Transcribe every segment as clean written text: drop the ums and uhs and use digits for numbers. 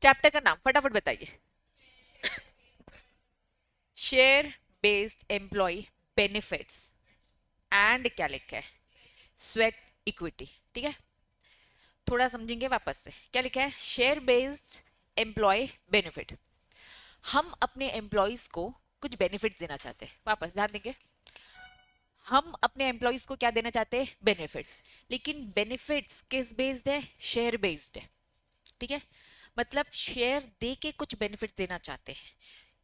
Chapter का नाम फटाफट बताइए। Share based employee benefits and क्या लिखा है, स्वेट इक्विटी। ठीक है, थोड़ा समझेंगे वापस से। क्या लिखा है, शेयर बेस्ड एम्प्लॉय बेनिफिट। हम अपने एम्प्लॉयज को कुछ बेनिफिट देना चाहते हैं, वापस ध्यान देंगे। हम अपने एम्प्लॉयज को क्या देना चाहते हैं, बेनिफिट्स। लेकिन बेनिफिट्स किस बेस्ड है, शेयर बेस्ड है। ठीक है, मतलब शेयर दे के कुछ बेनिफिट देना चाहते हैं,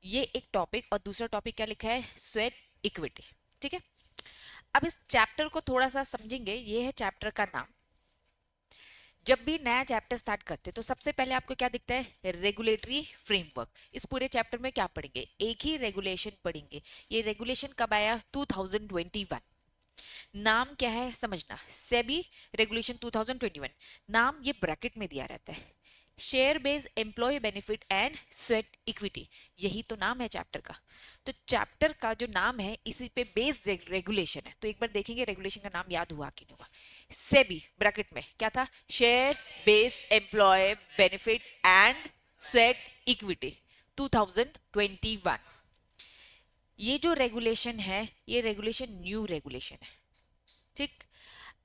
ये एक टॉपिक। और दूसरा टॉपिक क्या लिखा है, स्वेट इक्विटी। ठीक है, अब इस चैप्टर को थोड़ा सा समझेंगे, ये है चैप्टर का नाम। जब भी नया चैप्टर स्टार्ट करते हैं तो सबसे पहले आपको क्या दिखता है, रेगुलेटरी फ्रेमवर्क। इस पूरे चैप्टर में क्या पढ़ेंगे, एक ही रेगुलेशन पढ़ेंगे। ये रेगुलेशन कब आया, 2021। नाम क्या है समझना, सेबी रेगुलेशन 2021। नाम ये ब्रैकेट में दिया रहता है, share based employee benefit and sweat equity, यही तो नाम है चैप्टर का। तो चैप्टर का जो नाम है इसी पे बेस्ड रेगुलेशन है। तो एक बार देखेंगे रेगुलेशन का नाम याद हुआ कि नहीं हुआ। सेबी ब्रैकेट में क्या था, share based employee benefit and sweat equity 2021। ये जो रेगुलेशन है, ये रेगुलेशन न्यू रेगुलेशन है। ठीक,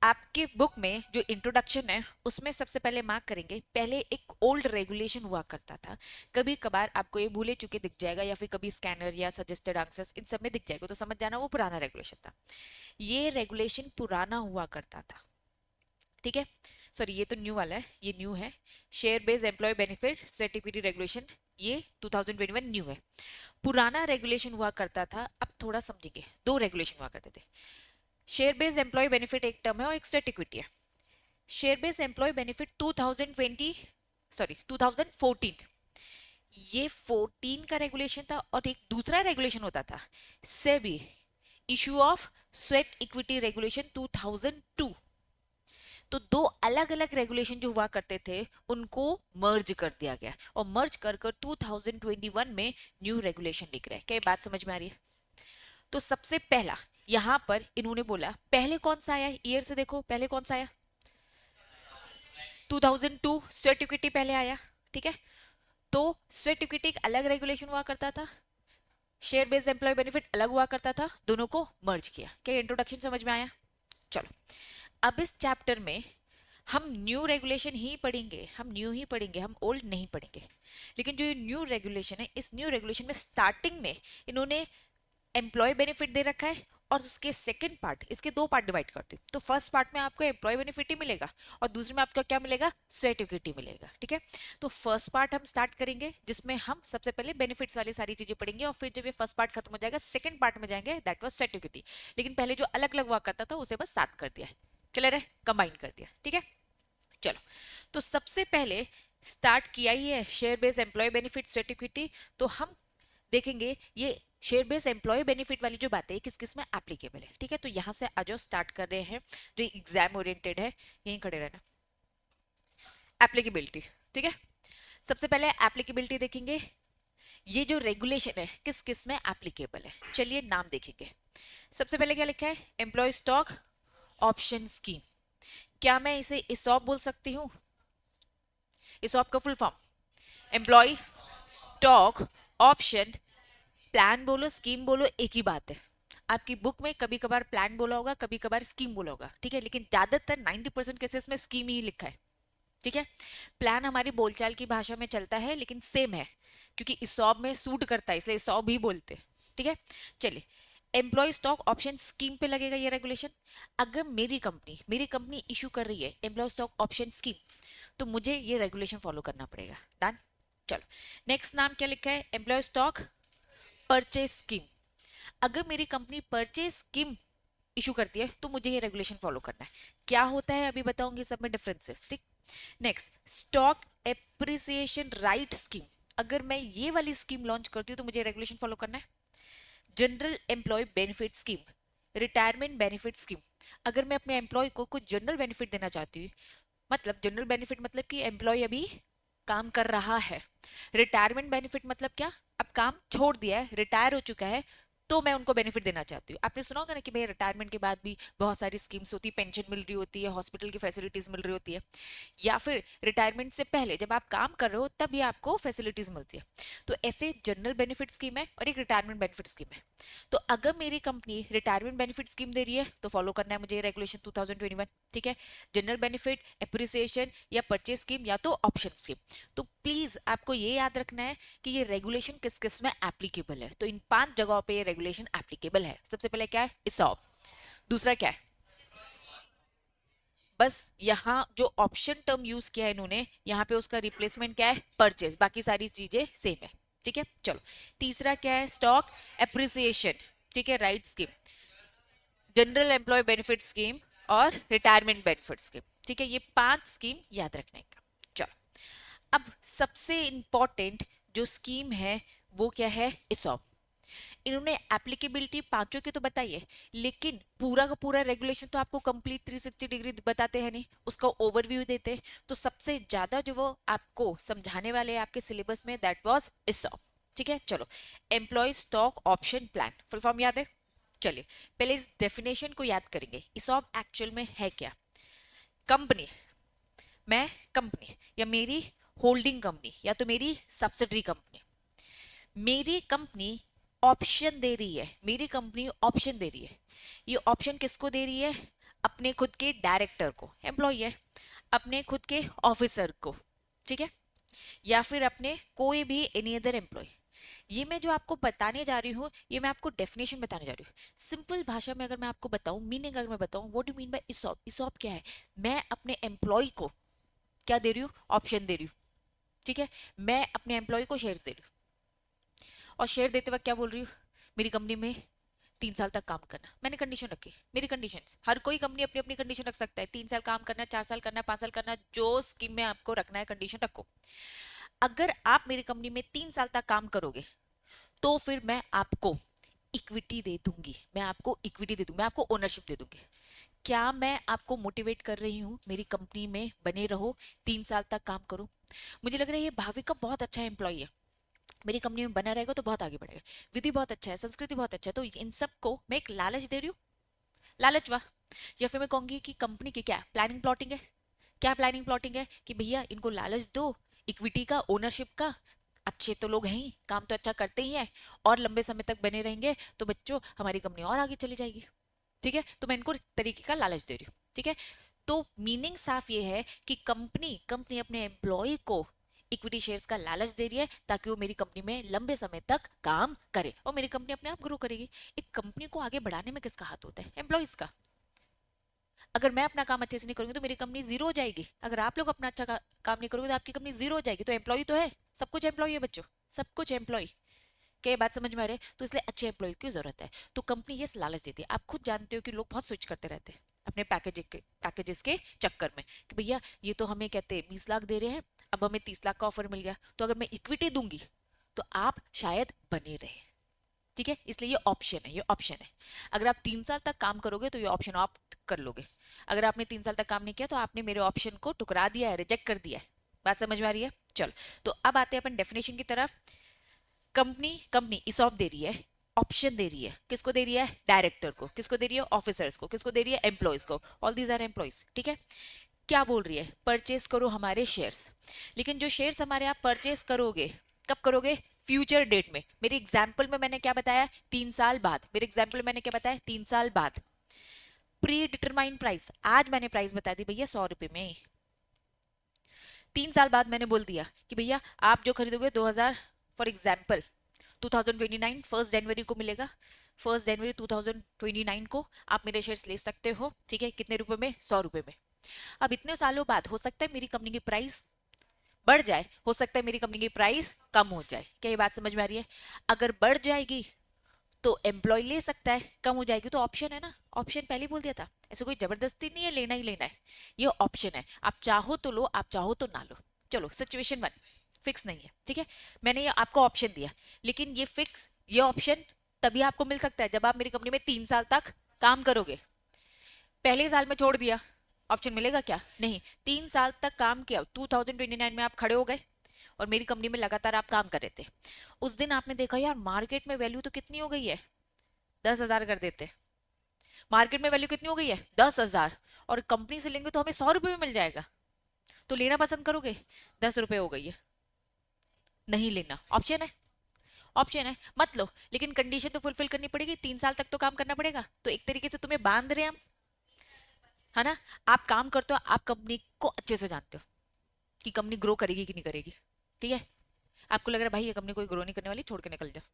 आपके बुक में जो इंट्रोडक्शन है उसमें सबसे पहले मार्क करेंगे, पहले एक ओल्ड रेगुलेशन हुआ करता था। कभी कभार आपको ये भूले चुके दिख जाएगा, या फिर कभी स्कैनर या सजेस्टेड आंसर्स इन सब में दिख जाएगा, तो समझ जाना वो पुराना रेगुलेशन था। ये रेगुलेशन पुराना हुआ करता था। ठीक है, सॉरी ये तो न्यू वाला है, ये न्यू है। Share based employee benefit sweat equity regulation, ये 2021 न्यू है। पुराना रेगुलेशन हुआ करता था, अब थोड़ा समझेंगे। दो रेगुलेशन हुआ करते थे। शेयर बेस्ड एम्प्लॉय बेनिफिट एक टर्म है और एक स्वेट इक्विटी है। Share based employee benefit 2020, sorry 2014, ये 14 का रेगुलेशन था। और एक दूसरा रेगुलेशन होता था, SEBI issue of sweat equity regulation 2002। तो दो अलग अलग रेगुलेशन जो हुआ करते थे उनको मर्ज कर दिया गया, और मर्ज कर कर 2021 में न्यू रेगुलेशन लिख रहे हैं। क्या ये बात समझ में आ रही है। तो सबसे पहला यहां पर इन्होंने बोला, पहले कौन सा आया, ईयर से देखो पहले कौन सा आया, 2002 स्वेट इक्विटी पहले आया। ठीक है, तो स्वेट इक्विटी एक अलग रेगुलेशन हुआ करता था, शेयर बेस्ड एम्प्लॉय बेनिफिट अलग हुआ करता था, दोनों को मर्ज किया। क्या इंट्रोडक्शन समझ में आया। चलो, अब इस चैप्टर में हम न्यू रेगुलेशन ही पढ़ेंगे, हम न्यू ही पढ़ेंगे, हम ओल्ड नहीं पढ़ेंगे। लेकिन जो ये न्यू रेगुलेशन है, इस न्यू रेगुलेशन में स्टार्टिंग में इन्होंने एम्प्लॉय बेनिफिट दे रखा है, और उसके सेकंड पार्ट, इसके दो पार्ट डिवाइड करते हैं। तो फर्स्ट पार्ट में आपको एम्प्लॉय बेनिफिट ही मिलेगा, और दूसरे में आपको क्या मिलेगा, स्वेट इक्विटी मिलेगा। ठीक है, तो फर्स्ट पार्ट हम स्टार्ट करेंगे, जिसमें हम सबसे पहले बेनिफिट्स वाली सारी चीजें पढ़ेंगे, और फिर जब ये फर्स्ट पार्ट खत्म हो जाएगा सेकंड पार्ट में जाएंगे, दैट वाज स्वेट इक्विटी। लेकिन पहले जो अलग अलग हुआ करता था उसे बस साथ कर दिया है, क्लियर है, कंबाइन कर दिया। ठीक है, चलो, तो सबसे पहले स्टार्ट किया ही है share based employee benefit sweat equity. तो हम देखेंगे ये शेयर बेस्ड एम्प्लॉय बेनिफिट वाली जो बातें किस किस में एप्लीकेबल है। ठीक है, तो यहां से आज स्टार्ट कर रहे हैं, जो एग्जाम ओरिएंटेड है, यहीं खड़े रहना। एप्लीकेबिलिटी, ठीक है, सबसे पहले एप्लीकेबिलिटी देखेंगे। ये जो रेगुलेशन है किस किस में एप्लीकेबल है, चलिए नाम देखेंगे। सबसे पहले क्या लिखा है, एम्प्लॉय स्टॉक ऑप्शन स्कीम। क्या मैं इसे इसॉप बोल सकती हूँ, इसॉप का full form employee stock option plan बोलो स्कीम बोलो एक ही बात है। आपकी बुक में कभी कभार प्लान बोला होगा, कभी कभार स्कीम बोला होगा। ठीक है, लेकिन ज्यादातर 90% केसेस में स्कीम ही लिखा है। ठीक है, प्लान हमारी बोलचाल की भाषा में चलता है, लेकिन सेम है, क्योंकि इसॉब में सूट करता है इसलिए इसॉब ही बोलते हैं। ठीक है, चलिए, एम्प्लॉय स्टॉक ऑप्शन स्कीम पे लगेगा ये रेगुलेशन। अगर मेरी कंपनी इशू कर रही है एम्प्लॉय स्टॉक ऑप्शन स्कीम, तो मुझे ये रेगुलेशन फॉलो करना पड़ेगा। डन, चलो, नेक्स्ट नाम क्या लिखा है, एम्प्लॉय स्टॉक परचेज स्कीम। अगर मेरी कंपनी परचेज स्कीम इशू करती है तो मुझे ये रेगुलेशन फॉलो करना है। क्या होता है अभी बताऊंगी, सब में डिफरेंसेस। ठीक, next, stock appreciation right scheme. अगर मैं ये वाली स्कीम लॉन्च करती हूँ तो मुझे रेगुलेशन फॉलो करना है। General employee benefit scheme, retirement benefit scheme. अगर मैं अपने एम्प्लॉय को कुछ जनरल बेनिफिट देना चाहती हूँ, मतलब जनरल बेनिफिट मतलब कि एम्प्लॉय अभी काम कर रहा है। रिटायरमेंट बेनिफिट मतलब क्या, अब काम छोड़ दिया है, रिटायर हो चुका है, तो मैं उनको बेनिफिट देना चाहती हूँ। आपने सुना होगा ना कि भाई रिटायरमेंट के बाद भी बहुत सारी स्कीम्स होती है, पेंशन मिल रही होती है, हॉस्पिटल की फैसिलिटीज मिल रही होती है, या फिर रिटायरमेंट से पहले जब आप काम कर रहे हो तब भी आपको फैसिलिटीज मिलती है। तो ऐसे जनरल बेनिफिट स्कीम है और एक रिटायरमेंट बेनिफिट स्कीम है। तो अगर मेरी कंपनी रिटायरमेंट बेनिफिट स्कीम दे रही है तो फॉलो करना है मुझे रेगुलेशन 2021, ठीक है। जनरल बेनिफिट, एप्रिसिएशन या परचेज स्कीम या तो ऑप्शन स्कीम। तो प्लीज आपको ये याद रखना है कि ये रेगुलेशन किस किस में एप्लीकेबल है। तो इन 5 जगहों पे ये रेगुलेशन एप्लीकेबल है। सबसे पहले क्या है, इसॉप। दूसरा क्या है, बस यहाँ जो ऑप्शन टर्म यूज किया है इन्होंने, यहाँ पे उसका रिप्लेसमेंट क्या है, परचेज, बाकी सारी चीजें सेम है, ठीक है। चलो, तीसरा क्या है, स्टॉक एप्रिसिएशन, ठीक है, right scheme, general employee benefit scheme और रिटायरमेंट बेनिफिट स्कीम, ठीक है। ये 5 स्कीम याद रखने का। चलो, अब सबसे इंपॉर्टेंट जो स्कीम है वो क्या है, इसॉप। इन्होंने एप्लीकेबिलिटी पांचों की तो बताई है, लेकिन पूरा का पूरा रेगुलेशन तो आपको कंप्लीट 360 डिग्री बताते हैं नहीं, उसका ओवरव्यू देते हैं। तो सबसे ज्यादा जो वो आपको समझाने वाले हैं आपके सिलेबस में, दैट वाज इसॉप, ठीक है। चलो, employee stock option plan, full form याद है? चलिए, पहले इस डेफिनेशन को याद करेंगे। इसॉप एक्चुअल में है क्या? कंपनी, मैं कंपनी या मेरी होल्डिंग कंपनी या तो मेरी सब्सिडरी कंपनी, मेरी कंपनी ऑप्शन दे रही है, मेरी कंपनी ऑप्शन दे रही है। ये ऑप्शन किसको दे रही है? अपने खुद के डायरेक्टर को, एम्प्लॉय है, अपने खुद के ऑफिसर को, ठीक है, या फिर अपने कोई भी एनी अदर एम्प्लॉय। ये मैं जो आपको बताने जा रही हूँ, ये मैं आपको डेफिनेशन बताने जा रही हूँ। सिंपल भाषा में अगर मैं आपको बताऊं, मीनिंग अगर मैं बताऊं, what do mean bye ESOP. ESOP क्या है? मैं अपने एम्प्लॉय को क्या दे रही हूँ? ऑप्शन दे रही हूँ, ठीक है। मैं अपने एम्प्लॉय को शेयर दे रही हूँ, और शेयर देते वक्त क्या बोल रही हूँ, मेरी कंपनी में 3 साल तक काम करना। मैंने कंडीशन रखी, मेरी कंडीशन, हर कोई कंपनी अपनी अपनी कंडीशन रख सकता है, 3 साल काम करना, 4 साल करना, 5 साल करना, जो स्कीम में आपको रखना है कंडीशन रखो। अगर आप मेरी कंपनी में 3 साल तक काम करोगे तो फिर मैं आपको इक्विटी दे दूंगी, मैं आपको इक्विटी दे दूंगी, मैं आपको ओनरशिप दे दूंगी। क्या मैं आपको मोटिवेट कर रही हूँ मेरी कंपनी में बने रहो, 3 साल तक काम करो? मुझे लग रहा है ये भाविक का बहुत अच्छा एम्प्लॉय है, मेरी कंपनी में बना रहेगा तो बहुत आगे बढ़ेगा, विधि बहुत अच्छा है, संस्कृति बहुत अच्छा है, तो इन सबको मैं एक लालच दे रही हूँ, लालच वाह। या फिर मैं कहूंगी कि कंपनी की क्या प्लानिंग प्लॉटिंग है, क्या प्लानिंग प्लॉटिंग है कि भैया इनको लालच दो इक्विटी का, ओनरशिप का, अच्छे तो लोग हैं ही, काम तो अच्छा करते ही हैं, और लंबे समय तक बने रहेंगे, तो बच्चों हमारी कंपनी और आगे चली जाएगी, ठीक है। तो मैं इनको एक तरीके का लालच दे रही हूँ, ठीक है। तो मीनिंग साफ ये है कि कंपनी कंपनी अपने एम्प्लॉय को इक्विटी शेयर्स का लालच दे रही है ताकि वो मेरी कंपनी में लंबे समय तक काम करे, और मेरी कंपनी अपने आप ग्रो करेगी। एक कंपनी को आगे बढ़ाने में किसका हाथ होता है? एम्प्लॉयज का। अगर मैं अपना काम अच्छे से नहीं करूंगी तो मेरी कंपनी जीरो हो जाएगी, अगर आप लोग अपना अच्छा काम नहीं करोगे तो आपकी कंपनी जीरो हो जाएगी। तो एम्प्लॉय तो है, सब कुछ एम्प्लॉय है बच्चों, सब कुछ एम्प्लॉय। क्या ये बात समझ में आ रही है? तो इसलिए अच्छे एम्प्लॉय की जरूरत है। तो कंपनी ये लालच देती है। आप खुद जानते हो कि लोग बहुत स्विच करते रहते हैं अपने पैकेजेस के चक्कर में, कि भैया ये तो हमें कहते हैं 20 लाख दे रहे हैं, अब हमें 30 लाख का ऑफर मिल गया, तो अगर मैं इक्विटी दूंगी तो आप शायद बने रहे, ठीक है। इसलिए ये ऑप्शन है, ये ऑप्शन है। अगर आप 3 साल तक काम करोगे तो ये ऑप्शन आप कर लोगे, अगर आपने 3 साल तक काम नहीं किया तो आपने मेरे ऑप्शन को ठुकरा दिया है, रिजेक्ट कर दिया है। बात समझ में आ रही है? चलो, तो अब आते हैं अपन डेफिनेशन की तरफ। कंपनी कंपनी इसॉप दे रही है, ऑप्शन दे रही है, किसको दे रही है? डायरेक्टर को। किसको दे रही है? ऑफिसर्स को। किसको दे रही है? एम्प्लॉयज को। ऑल दीज आर एम्प्लॉयज, ठीक है। क्या बोल रही है? परचेस करो हमारे शेयर्स। लेकिन जो शेयर्स हमारे आप परचेस करोगे, कब करोगे? फ्यूचर डेट में। मेरे एग्जाम्पल में मैंने क्या बताया? 3 साल बाद। मेरे एग्जाम्पल में मैंने क्या बताया? 3 साल बाद। प्री डिटरमाइंड प्राइस, आज मैंने प्राइस बता दी भैया 100 रुपए में। 3 साल बाद मैंने बोल दिया कि भैया आप जो खरीदोगे 2000, फॉर एग्जाम्पल 2029 1 जनवरी को मिलेगा, 1 जनवरी 2029 को आप मेरे शेयर्स ले सकते हो, ठीक है। कितने रुपए में? 100 रुपए में। अब इतने सालों बाद हो सकता है मेरी कंपनी की प्राइस बढ़ जाए, हो सकता है मेरी कंपनी की प्राइस कम हो जाए। क्या ये बात समझ में आ रही है? अगर बढ़ जाएगी तो एम्प्लॉय ले सकता है, कम हो जाएगी तो ऑप्शन है ना, ऑप्शन पहले ही बोल दिया था, ऐसे कोई जबरदस्ती नहीं है, लेना ही लेना है, ये ऑप्शन है। आप चाहो तो लो, आप चाहो तो ना लो। चलो, सिचुएशन 1 फिक्स नहीं है, ठीक है। मैंने ये आपको ऑप्शन दिया, लेकिन ये फिक्स, ये ऑप्शन तभी आपको मिल सकता है जब आप मेरी कंपनी में 3 साल तक काम करोगे। पहले साल में छोड़ दिया, ऑप्शन मिलेगा क्या? नहीं। 3 साल तक काम किया, 2029 में आप खड़े हो गए और मेरी कंपनी में लगातार आप काम कर रहे थे। उस दिन आपने देखा यार मार्केट में वैल्यू तो कितनी हो गई है, 10,000 कर देते। मार्केट में वैल्यू कितनी हो गई है? 10,000। और कंपनी से लेंगे तो हमें 100 रुपए में मिल जाएगा, तो लेना पसंद करोगे? 10 रुपए हो गई है, नहीं लेना, ऑप्शन है, ऑप्शन है, मत लो। लेकिन कंडीशन तो फुलफिल करनी पड़ेगी, 3 साल तक तो काम करना पड़ेगा। तो एक तरीके से तुम्हें बांध रहे हैं हम, है ना। आप काम करते हो, आप कंपनी को अच्छे से जानते हो कि कंपनी ग्रो करेगी कि नहीं करेगी, ठीक है। आपको लग रहा है भाई ये कंपनी कोई ग्रो नहीं करने वाली, छोड़ के निकल जाओ।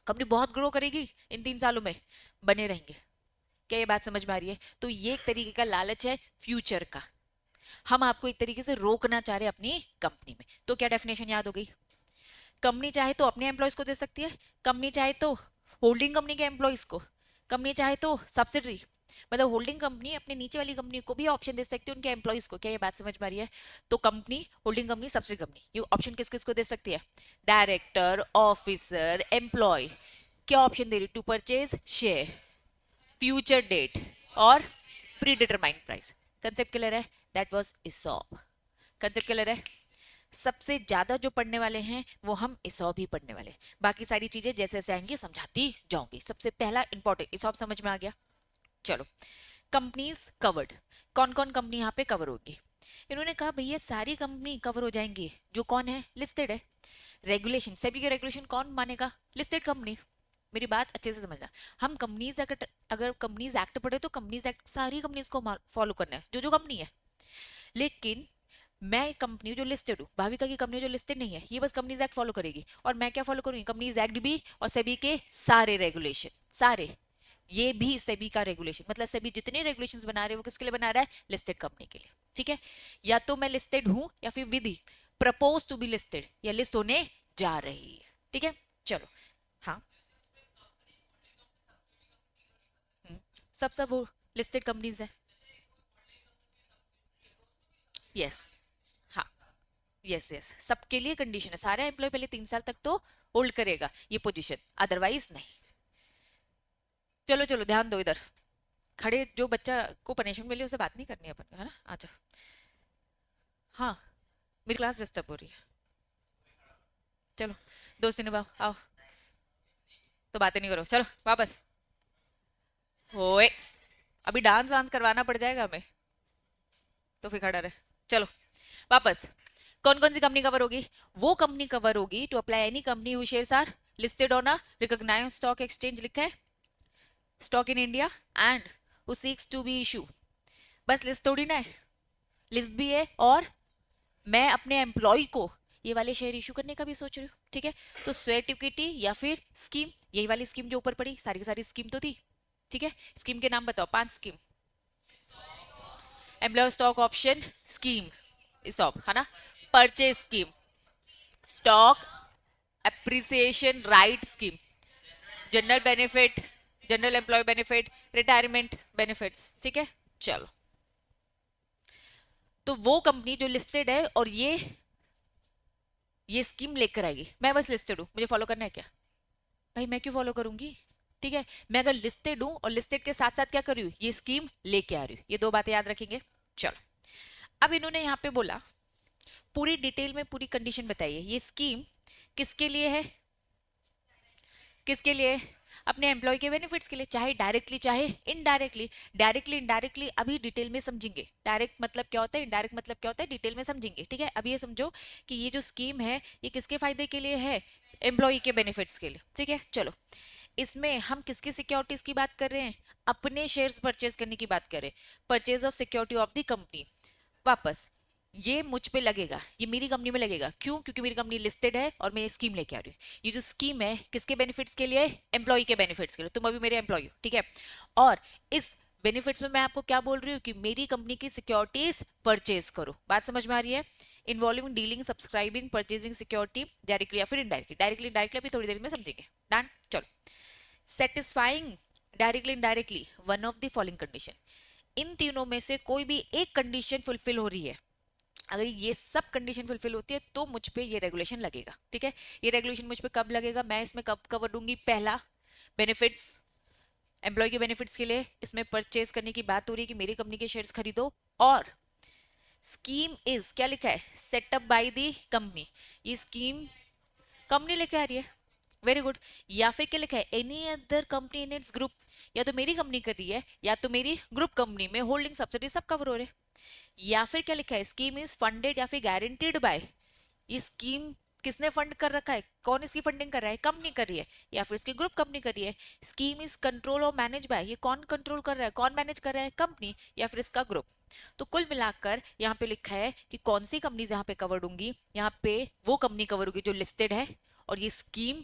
कंपनी बहुत ग्रो करेगी इन 3 सालों में, बने रहेंगे। क्या ये बात समझ में आ रही है? तो ये एक तरीके का लालच है फ्यूचर का। हम आपको एक तरीके से रोकना चाह रहे हैं अपनी कंपनी में। तो क्या डेफिनेशन याद हो गई? कंपनी चाहे तो अपने एम्प्लॉयज को दे सकती है, कंपनी चाहे तो होल्डिंग कंपनी के एम्प्लॉयज को, कंपनी चाहे तो सब्सिडरी, मतलब होल्डिंग कंपनी अपने नीचे वाली कंपनी को भी ऑप्शन दे सकती है उनके एम्प्लॉयज को। क्या ये बात समझ में आ रही है? तो company, holding company, subsidiary company, ये ऑप्शन किस किस को दे सकती है? Director, officer, employee. क्या ऑप्शन दे रही? To purchase share, future date और predetermined price. Concept clear है? That was ESOP. Concept clear है? सबसे ज्यादा जो पढ़ने वाले हैं वो हम इसॉप ही पढ़ने वाले, बाकी सारी चीजें जैसे जैसे आएंगी समझाती जाऊंगी। सबसे पहला इंपॉर्टेंट इसॉप समझ में आ गया। चलो, कंपनीज कवर्ड, कौन कौन कंपनी यहाँ पे कवर होगी? इन्होंने कहा भैया सारी कंपनी कवर हो जाएंगी जो कौन है, लिस्टेड है। रेगुलेशन, सेबी के रेगुलेशन कौन मानेगा? Listed company. मेरी बात अच्छे से समझना। हम कंपनीज अगर कंपनीज एक्ट पढ़े तो कंपनीज एक्ट सारी कंपनीज को फॉलो करना है, जो जो कंपनी है। लेकिन मैं कंपनी जो लिस्टेड हूँ, भाविका की कंपनी जो लिस्टेड नहीं है, ये बस कंपनीज एक्ट फॉलो करेगी। और मैं क्या फॉलो करूंगी? कंपनीज एक्ट भी और सेबी के सारे रेगुलेशन, सारे। ये भी सेबी का रेगुलेशन, मतलब सेबी जितने रेगुलेशंस बना रहे हैं वो किसके लिए बना रहा है? लिस्टेड कंपनी के लिए, ठीक है। या तो मैं लिस्टेड हूं या फिर विधि प्रपोज टू बी लिस्टेड या लिस्ट होने जा रही है, ठीक है। चलो, हाँ, सब वो लिस्टेड कंपनीज है। यस, हाँ, यस यस, सबके लिए कंडीशन है, सारे एम्प्लॉय पहले 3 साल तक तो होल्ड करेगा ये पोजीशन, अदरवाइज नहीं। चलो चलो, ध्यान दो इधर। खड़े जो बच्चा को पनिशमेंट मिली उसे बात नहीं करनी है अपन को, है ना। अच्छा, हाँ, मेरी क्लास डिस्टर्ब हो रही है। चलो, दोस्ती निभाओ, आओ। तो बातें नहीं करो, चलो वापस। ओए, अभी डांस वांस करवाना पड़ जाएगा हमें, तो फिर खड़ा रहे। चलो वापस। कौन कौन सी कंपनी कवर होगी? वो कंपनी कवर होगी to apply any company who shares are listed on a recognised stock exchange, लिखा है stock in India, and who seeks to be issue. बस लिस्ट थोड़ी ना है, लिस्ट भी है और मैं अपने एम्प्लॉय को ये वाले शेयर इशू करने का भी सोच रही हूँ, ठीक है। तो स्वेट इक्विटी या फिर स्कीम, यही वाली स्कीम जो ऊपर पड़ी, सारी की सारी स्कीम तो थी, ठीक है। स्कीम के नाम बताओ, 5 scheme. Employee stock option scheme, ESOP, है ना। Purchase scheme, stock appreciation right scheme, general benefit, general employee benefit, retirement benefits, ठीक है। चलो, तो वो कंपनी जो लिस्टेड है और ये स्कीम लेकर आएगी, मैं बस लिस्टेड हूं, मुझे फॉलो करना है क्या? भाई मैं क्यों फॉलो करूंगी, ठीक है। मैं अगर लिस्टेड हूं और लिस्टेड के साथ साथ क्या कर रही हूँ, ये स्कीम लेके आ रही हूँ, ये दो बातें याद रखेंगे। चलो, अब इन्होंने यहाँ पे बोला पूरी डिटेल में पूरी कंडीशन बताइए, ये स्कीम किसके लिए है? किसके लिए? अपने एम्प्लॉय के बेनिफिट्स के लिए, चाहे डायरेक्टली चाहे इनडायरेक्टली। डायरेक्टली इनडायरेक्टली अभी डिटेल में समझेंगे, डायरेक्ट मतलब क्या होता है, इनडायरेक्ट मतलब क्या होता है, डिटेल में समझेंगे, ठीक है। अब ये समझो कि ये जो स्कीम है ये किसके फायदे के लिए है? एम्प्लॉय के बेनिफिट्स के लिए, ठीक है। चलो, इसमें हम किसकी सिक्योरिटीज की बात कर रहे हैं? अपने शेयर्स परचेज करने की बात कर रहे हैं, purchase of security of the company. वापस, ये मुझ पे लगेगा, ये मेरी कंपनी में लगेगा, क्यों? क्योंकि मेरी कंपनी लिस्टेड है और मैं ये स्कीम लेके आ रही हूँ। ये जो स्कीम है किसके बेनिफिट्स के लिए? एम्प्लॉय के बेनिफिट्स के लिए। तुम अभी मेरे एम्प्लॉय हो, ठीक है। और इस बेनिफिट्स में मैं आपको क्या बोल रही हूँ कि मेरी कंपनी की सिक्योरिटीज परचेज करो। बात समझ में आ रही है? Involving dealing, subscribing, purchasing security directly या फिर इनडायरेक्टली। डायरेक्टली इनडायरेक्टली अभी थोड़ी देर में समझेंगे, डन। चलो, satisfying directly indirectly one of the following condition, इन तीनों में से कोई भी एक कंडीशन फुलफिल हो रही है, अगर ये सब कंडीशन फुलफिल होती है तो मुझ पे ये रेगुलेशन लगेगा, ठीक है। ये रेगुलेशन मुझ पे कब लगेगा? मैं इसमें कब कवर दूंगी? पहला, बेनिफिट्स, एम्प्लॉय के बेनिफिट्स के लिए इसमें परचेज करने की बात हो रही है कि मेरी कंपनी के शेयर्स खरीदो। और स्कीम इज, क्या लिखा है? सेटअप बाय दी कंपनी, ये स्कीम कंपनी लेके आ रही है, वेरी गुड। या फिर क्या लिखा है, any other company in its group, या तो मेरी कंपनी कर रही है या तो मेरी ग्रुप कंपनी में होल्डिंग सब्सिडी सब कवर हो रहे हैं। या फिर क्या लिखा है, स्कीम इज फंडेड या फिर गारंटीड बाय, ये स्कीम किसने फंड कर रखा है, कौन इसकी फंडिंग कर रहा है, कंपनी कर रही है या फिर इसकी ग्रुप कंपनी कर रही है। स्कीम इज कंट्रोल और मैनेज बाय, ये कौन कंट्रोल कर रहा है, कौन मैनेज कर रहा है, कंपनी या फिर इसका ग्रुप। तो कुल मिलाकर यहाँ पे लिखा है कि कौन सी कंपनीज यहाँ पे कवर्ड होंगी, यहाँ पे वो कंपनी कवर होगी जो लिस्टेड है और ये स्कीम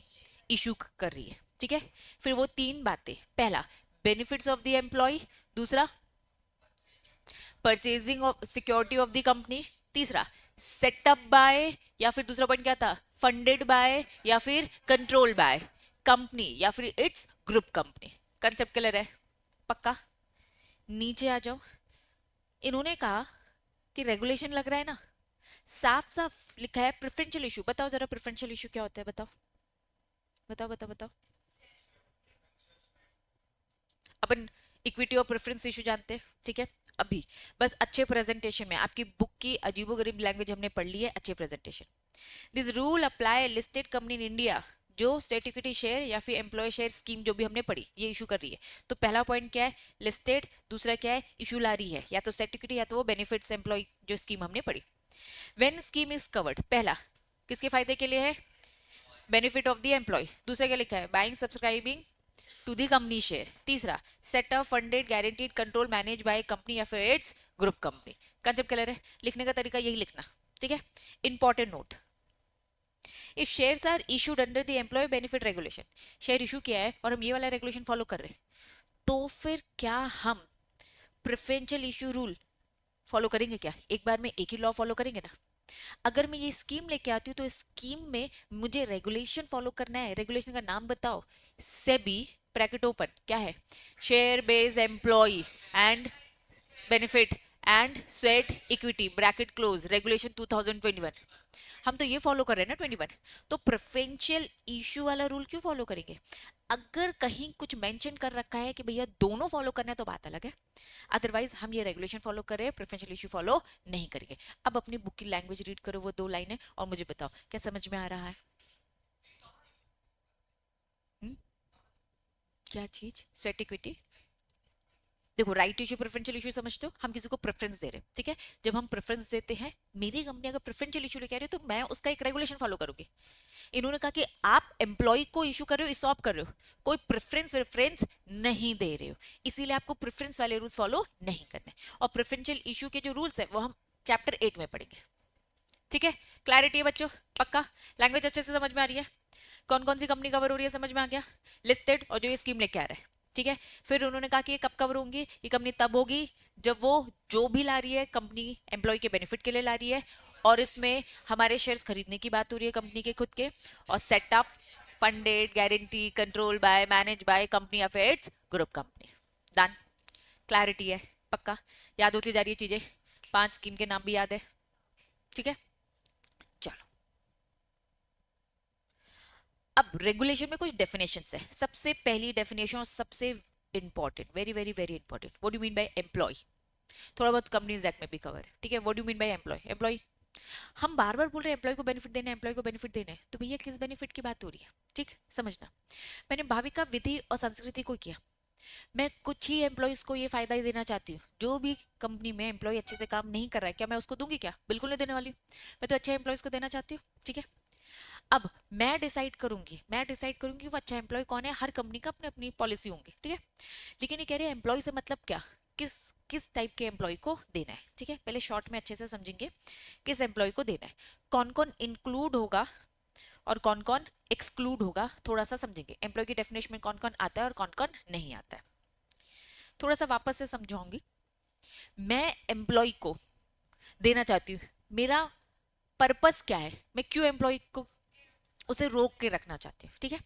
इशू कर रही है, ठीक है। फिर वो तीन बातें, पहला बेनिफिट्स ऑफ द एम्प्लॉय, दूसरा purchasing of security of the company, तीसरा सेटअप बाय, या फिर दूसरा पॉइंट क्या था, फंडेड बाय या फिर कंट्रोल बाय कंपनी या फिर its group company. Concept clear है पक्का। नीचे आ जाओ, इन्होंने कहा कि रेगुलेशन लग रहा है ना, साफ साफ लिखा है प्रेफरेंशियल इशू। बताओ जरा प्रेफरेंशियल इशू क्या होता है, बताओ बताओ बताओ बताओ। अपन इक्विटी और प्रेफरेंस इशू जानते हैं, ठीक है। अभी बस अच्छे प्रेजेंटेशन में, आपकी बुक की अजीबोगरीब लैंग्वेज हमने पढ़ ली है, अच्छे presentation. This rule apply listed company in India, जो स्टेट इक्विटी शेयर या फिर एम्प्लॉय शेयर स्कीम जो भी हमने पढ़ी ये इशू कर रही है। तो पहला पॉइंट क्या है, लिस्टेड, दूसरा क्या है, इशू ला रही है या तो स्टेट इक्विटी या तो वो बेनिफिट्स एम्प्लॉय जो स्कीम हमने पढ़ी। व्हेन स्कीम इज कवर्ड, पहला किसके फायदे के लिए है, बेनिफिट ऑफ द एम्प्लॉय। दूसरा क्या लिखा है, buying subscribing to the company share. तीसरा setup funded guaranteed control manage by company या फिर its group company. Concept clear है, लिखने का तरीका यही लिखना, ठीक है। Important note, if shares are issued under the employee benefit regulation, share issue किया है और हम ये वाला रेगुलेशन फॉलो कर रहे हैं, तो फिर क्या हम प्रेफरेंशियल इशू रूल फॉलो करेंगे क्या, एक बार में एक ही लॉ फॉलो करेंगे ना। अगर मैं ये स्कीम लेके आती हूँ तो स्कीम में मुझे रेगुलेशन फॉलो करना है। रेगुलेशन का नाम बताओ, सेबी ब्रैकेट ओपन क्या है, share based employee and benefit and sweat equity bracket close regulation 2021। हम तो ये फॉलो कर रहे हैं ना 21, तो प्रेफरेंशियल इशू वाला रूल क्यों फॉलो करेंगे। अगर कहीं कुछ मेंशन कर रखा है कि भैया दोनों फॉलो करना है तो बात अलग है, अदरवाइज हम ये रेगुलेशन फॉलो कर रहे हैं, प्रेफरेंशियल इशू फॉलो नहीं करेंगे। अब अपनी बुक की लैंग्वेज रीड करो, वो 2 लाइनें, और मुझे बताओ क्या समझ में आ रहा है। हुँ? क्या चीज, स्वेट इक्विटी। देखो राइट इशू प्रेफरेंशियल इशू समझते हो, हम किसी को प्रेफरेंस दे रहे हैं, ठीक है। जब हम प्रेफरेंस देते हैं, मेरी कंपनी अगर प्रेफरेंशियल इशू लेके आ रही है तो मैं उसका एक रेगुलेशन फॉलो करूंगी। इन्होंने कहा कि आप एम्प्लॉय को इशू कर रहे हो, इसॉप कर रहे हो, कोई प्रेफरेंस नहीं दे रहे हो, इसीलिए आपको प्रेफरेंस वाले रूल्स फॉलो नहीं करने। और प्रेफरेंशियल इशू के जो रूल्स है वो हम चैप्टर 8 में पढ़ेंगे, ठीक है। क्लैरिटी है बच्चों पक्का, लैंग्वेज अच्छे से समझ में आ रही है, कौन कौन सी कंपनी कवर हो रही है समझ में आ गया, लिस्टेड और जो ये स्कीम लेके आ रहा है, ठीक है। फिर उन्होंने कहा कि ये कब कवर होंगी, ये कंपनी तब होगी जब वो जो भी ला रही है कंपनी एम्प्लॉय के बेनिफिट के लिए ला रही है, और इसमें हमारे शेयर्स खरीदने की बात हो रही है कंपनी के खुद के, और setup funded guarantee control by manage by company of its group company. Done, clarity है पक्का, याद होती जा रही है चीजें, 5 स्कीम के नाम भी याद है, ठीक है। चलो अब रेगुलेशन में कुछ डेफिनेशंस है। सबसे पहली डेफिनेशन और सबसे important, very very very important, what do mean by employee. थोड़ा बहुत कंपनीज एक्ट में भी कवर है, ठीक है। What do mean by employee, employee हम बार बार बोल रहे हैं एम्प्लॉय को बेनिफिट देना है, एम्प्लॉय को बेनिफिट देना है, तो भैया किस बेनिफिट की बात हो रही है, ठीक समझना। मैंने भाविका विधि और संस्कृति को किया, मैं कुछ ही एम्प्लॉयज को ये फायदा ही देना चाहती हूँ। जो भी कंपनी में एम्प्लॉय अच्छे से काम नहीं कर रहा है, क्या मैं उसको दूंगी, क्या बिल्कुल नहीं देने वाली, मैं तो अच्छे एम्प्लॉयज को देना चाहती हूँ, ठीक है। अब मैं डिसाइड करूंगी वो अच्छा एम्प्लॉय कौन है, हर कंपनी का अपनी अपनी पॉलिसी होंगी, ठीक है। लेकिन ये कह रहे हैं एम्प्लॉय से मतलब क्या, किस किस टाइप के एम्प्लॉय को देना है, ठीक है। पहले शॉर्ट में अच्छे से समझेंगे किस एम्प्लॉय को देना है, कौन कौन इंक्लूड होगा और कौन कौन एक्सक्लूड होगा, थोड़ा सा समझेंगे। एम्प्लॉय की डेफिनेशन में कौन कौन आता है और कौन कौन नहीं आता है, थोड़ा सा वापस से समझाऊंगी। मैं एम्प्लॉय को देना चाहती हूँ, मेरा पर्पस क्या है, मैं क्यों एम्प्लॉय को उसे रोक के रखना चाहती हूँ, ठीक है।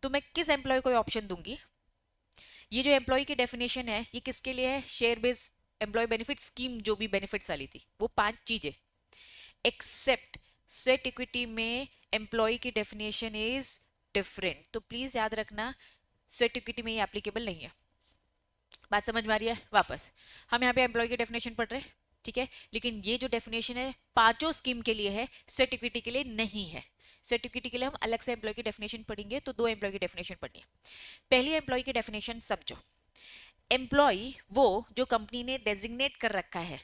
तो मैं किस एम्प्लॉय को ऑप्शन दूंगी, ये जो एम्प्लॉय की डेफिनेशन है ये किसके लिए है, share based employee benefit scheme जो भी बेनिफिट्स वाली थी वो 5 चीजें, एक्सेप्ट स्वेट इक्विटी में एम्प्लॉय की डेफिनेशन इज डिफरेंट, तो प्लीज याद रखना स्वेट इक्विटी में ये एप्लीकेबल नहीं है। बात समझ में आ रही है, वापस हम यहाँ पे एम्प्लॉय की डेफिनेशन पढ़ रहे हैं, ठीक है। लेकिन ये जो डेफिनेशन है 5 स्कीम के लिए है, स्वेट इक्विटी के लिए नहीं है। स्वेट इक्विटी के लिए हम अलग से एम्प्लॉय की डेफिनेशन पढ़ेंगे, तो 2 एम्प्लॉय की डेफिनेशन पढ़नी है। पहली एम्प्लॉय की डेफिनेशन समझो। एम्प्लॉय वो जो कंपनी ने डेजिग्नेट कर रखा है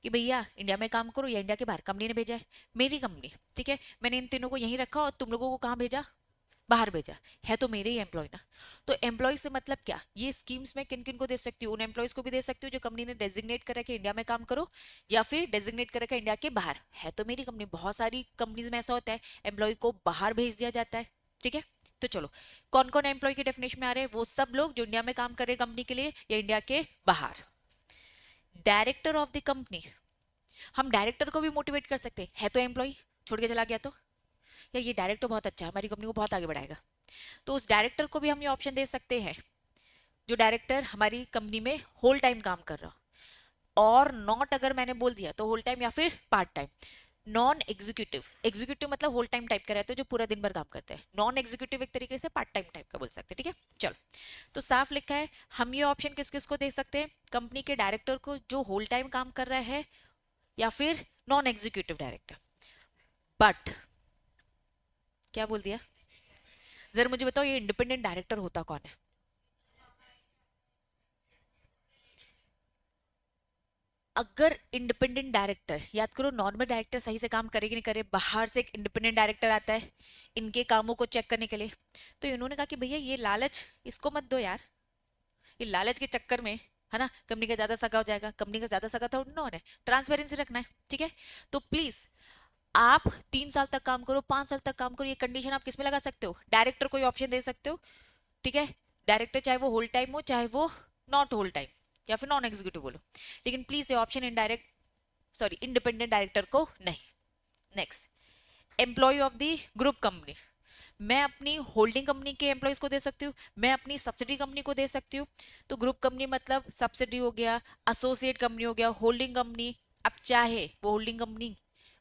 कि भैया इंडिया में काम करो या इंडिया के बाहर, कंपनी ने भेजा है, मेरी कंपनी, ठीक है, मैंने इन तीनों को यहीं रखा और तुम लोगों को कहाँ भेजा, बाहर भेजा, है तो मेरे ही एम्प्लॉय ना। तो एम्प्लॉय से मतलब क्या, ये स्कीम्स में किन किन को दे सकती हूँ, उन एम्प्लॉयज को भी दे सकती हूँ जो कंपनी ने डेजिग्नेट करा कि इंडिया में काम करो, या फिर डेजिग्नेट करा कि इंडिया के बाहर, है तो मेरी कंपनी। बहुत सारी कंपनीज में ऐसा होता है एम्प्लॉय को बाहर भेज दिया जाता है, ठीक है। तो चलो, कौन कौन एम्प्लॉय की डेफिनेशन में आ रहे हैं, वो सब लोग जो इंडिया में काम कर रहे हैं कंपनी के लिए या इंडिया के बाहर। डायरेक्टर ऑफ द कंपनी, हम डायरेक्टर को भी मोटिवेट कर सकते हैं, है तो एम्प्लॉय, छोड़ के चला गया तो, या ये डायरेक्टर बहुत अच्छा है, हमारी कंपनी को बहुत आगे बढ़ाएगा, तो उस डायरेक्टर को भी हम ये ऑप्शन दे सकते हैं, जो डायरेक्टर हमारी कंपनी में होल टाइम काम कर रहा, और नॉट अगर मैंने बोल दिया तो होल टाइम या फिर part time. Non executive, executive मतलब होल टाइम टाइप का रहता है जो पूरा दिन भर काम करते हैं, नॉन एग्जीक्यूटिव एक तरीके से पार्ट टाइम टाइप का बोल सकते हैं, ठीक है। चलो, तो साफ लिखा है, हम ये ऑप्शन किस किस को दे सकते हैं, कंपनी के डायरेक्टर को जो होल टाइम काम कर रहा है, या फिर नॉन एग्जीक्यूटिव डायरेक्टर। बट क्या बोल दिया, जरा मुझे बताओ ये इंडिपेंडेंट डायरेक्टर होता कौन है। अगर इंडिपेंडेंट डायरेक्टर, याद करो नॉर्मल डायरेक्टर सही से काम करे कि नहीं करे, बाहर से एक इंडिपेंडेंट डायरेक्टर आता है इनके कामों को चेक करने के लिए, तो इन्होंने कहा कि भैया ये लालच इसको मत दो यार, ये लालच के चक्कर में, है ना, कंपनी का ज्यादा सगा हो जाएगा, कंपनी का ज्यादा सगा था उन्होंने ट्रांसपेरेंसी रखना है, ठीक है। तो प्लीज आप 3 साल तक काम करो, 5 साल तक काम करो, ये कंडीशन आप किसमें लगा सकते हो, डायरेक्टर को ऑप्शन दे सकते हो, ठीक है। डायरेक्टर चाहे वो होल टाइम हो चाहे वो नॉट होल टाइम या फिर नॉन एग्जीक्यूटिव बोलो, लेकिन प्लीज ये option indirect, sorry independent director को नहीं। Next, employee of the group company, मैं अपनी होल्डिंग कंपनी के एम्प्लॉयज को दे सकती हूँ, मैं अपनी सब्सिडी कंपनी को दे सकती हूँ। तो ग्रुप कंपनी मतलब सब्सिडी हो गया, एसोसिएट कंपनी हो गया, होल्डिंग कंपनी। अब चाहे वो होल्डिंग कंपनी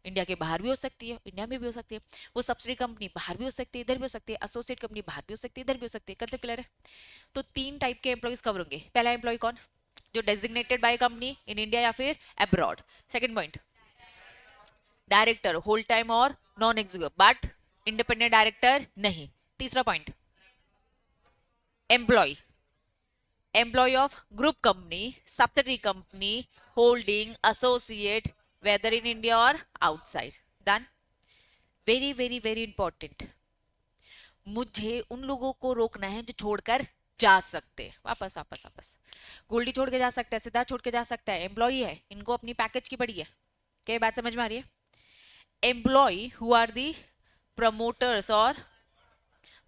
इंडिया के बाहर भी हो सकती है, इंडिया में भी हो सकती है, वो सब्सिडी कंपनी बाहर भी हो सकती है, इधर भी हो सकती है, एसोसिएट कंपनी बाहर भी हो सकती है, इधर भी हो सकती है, कंसेप्ट क्लियर है। तो 3 टाइप के एम्प्लॉयज कवर होंगे। पहला एम्प्लॉय कौन, जो designated by company in India या फिर abroad. Second point, director whole time और non executive but independent director नहीं। तीसरा point, employee, employee of group company, subsidiary company, holding, associate, whether in India और outside. Done. Very very very important, मुझे उन लोगों को रोकना है जो छोड़कर जा सकते हैं, वापस वापस वापस। गोल्डी छोड़ के जा सकता है, सिद्धार्थ छोड़ के जा सकता है, एम्प्लॉय है, इनको अपनी पैकेज की पड़ी है, क्या बात समझ में आ रही है। Employee who are the promoters और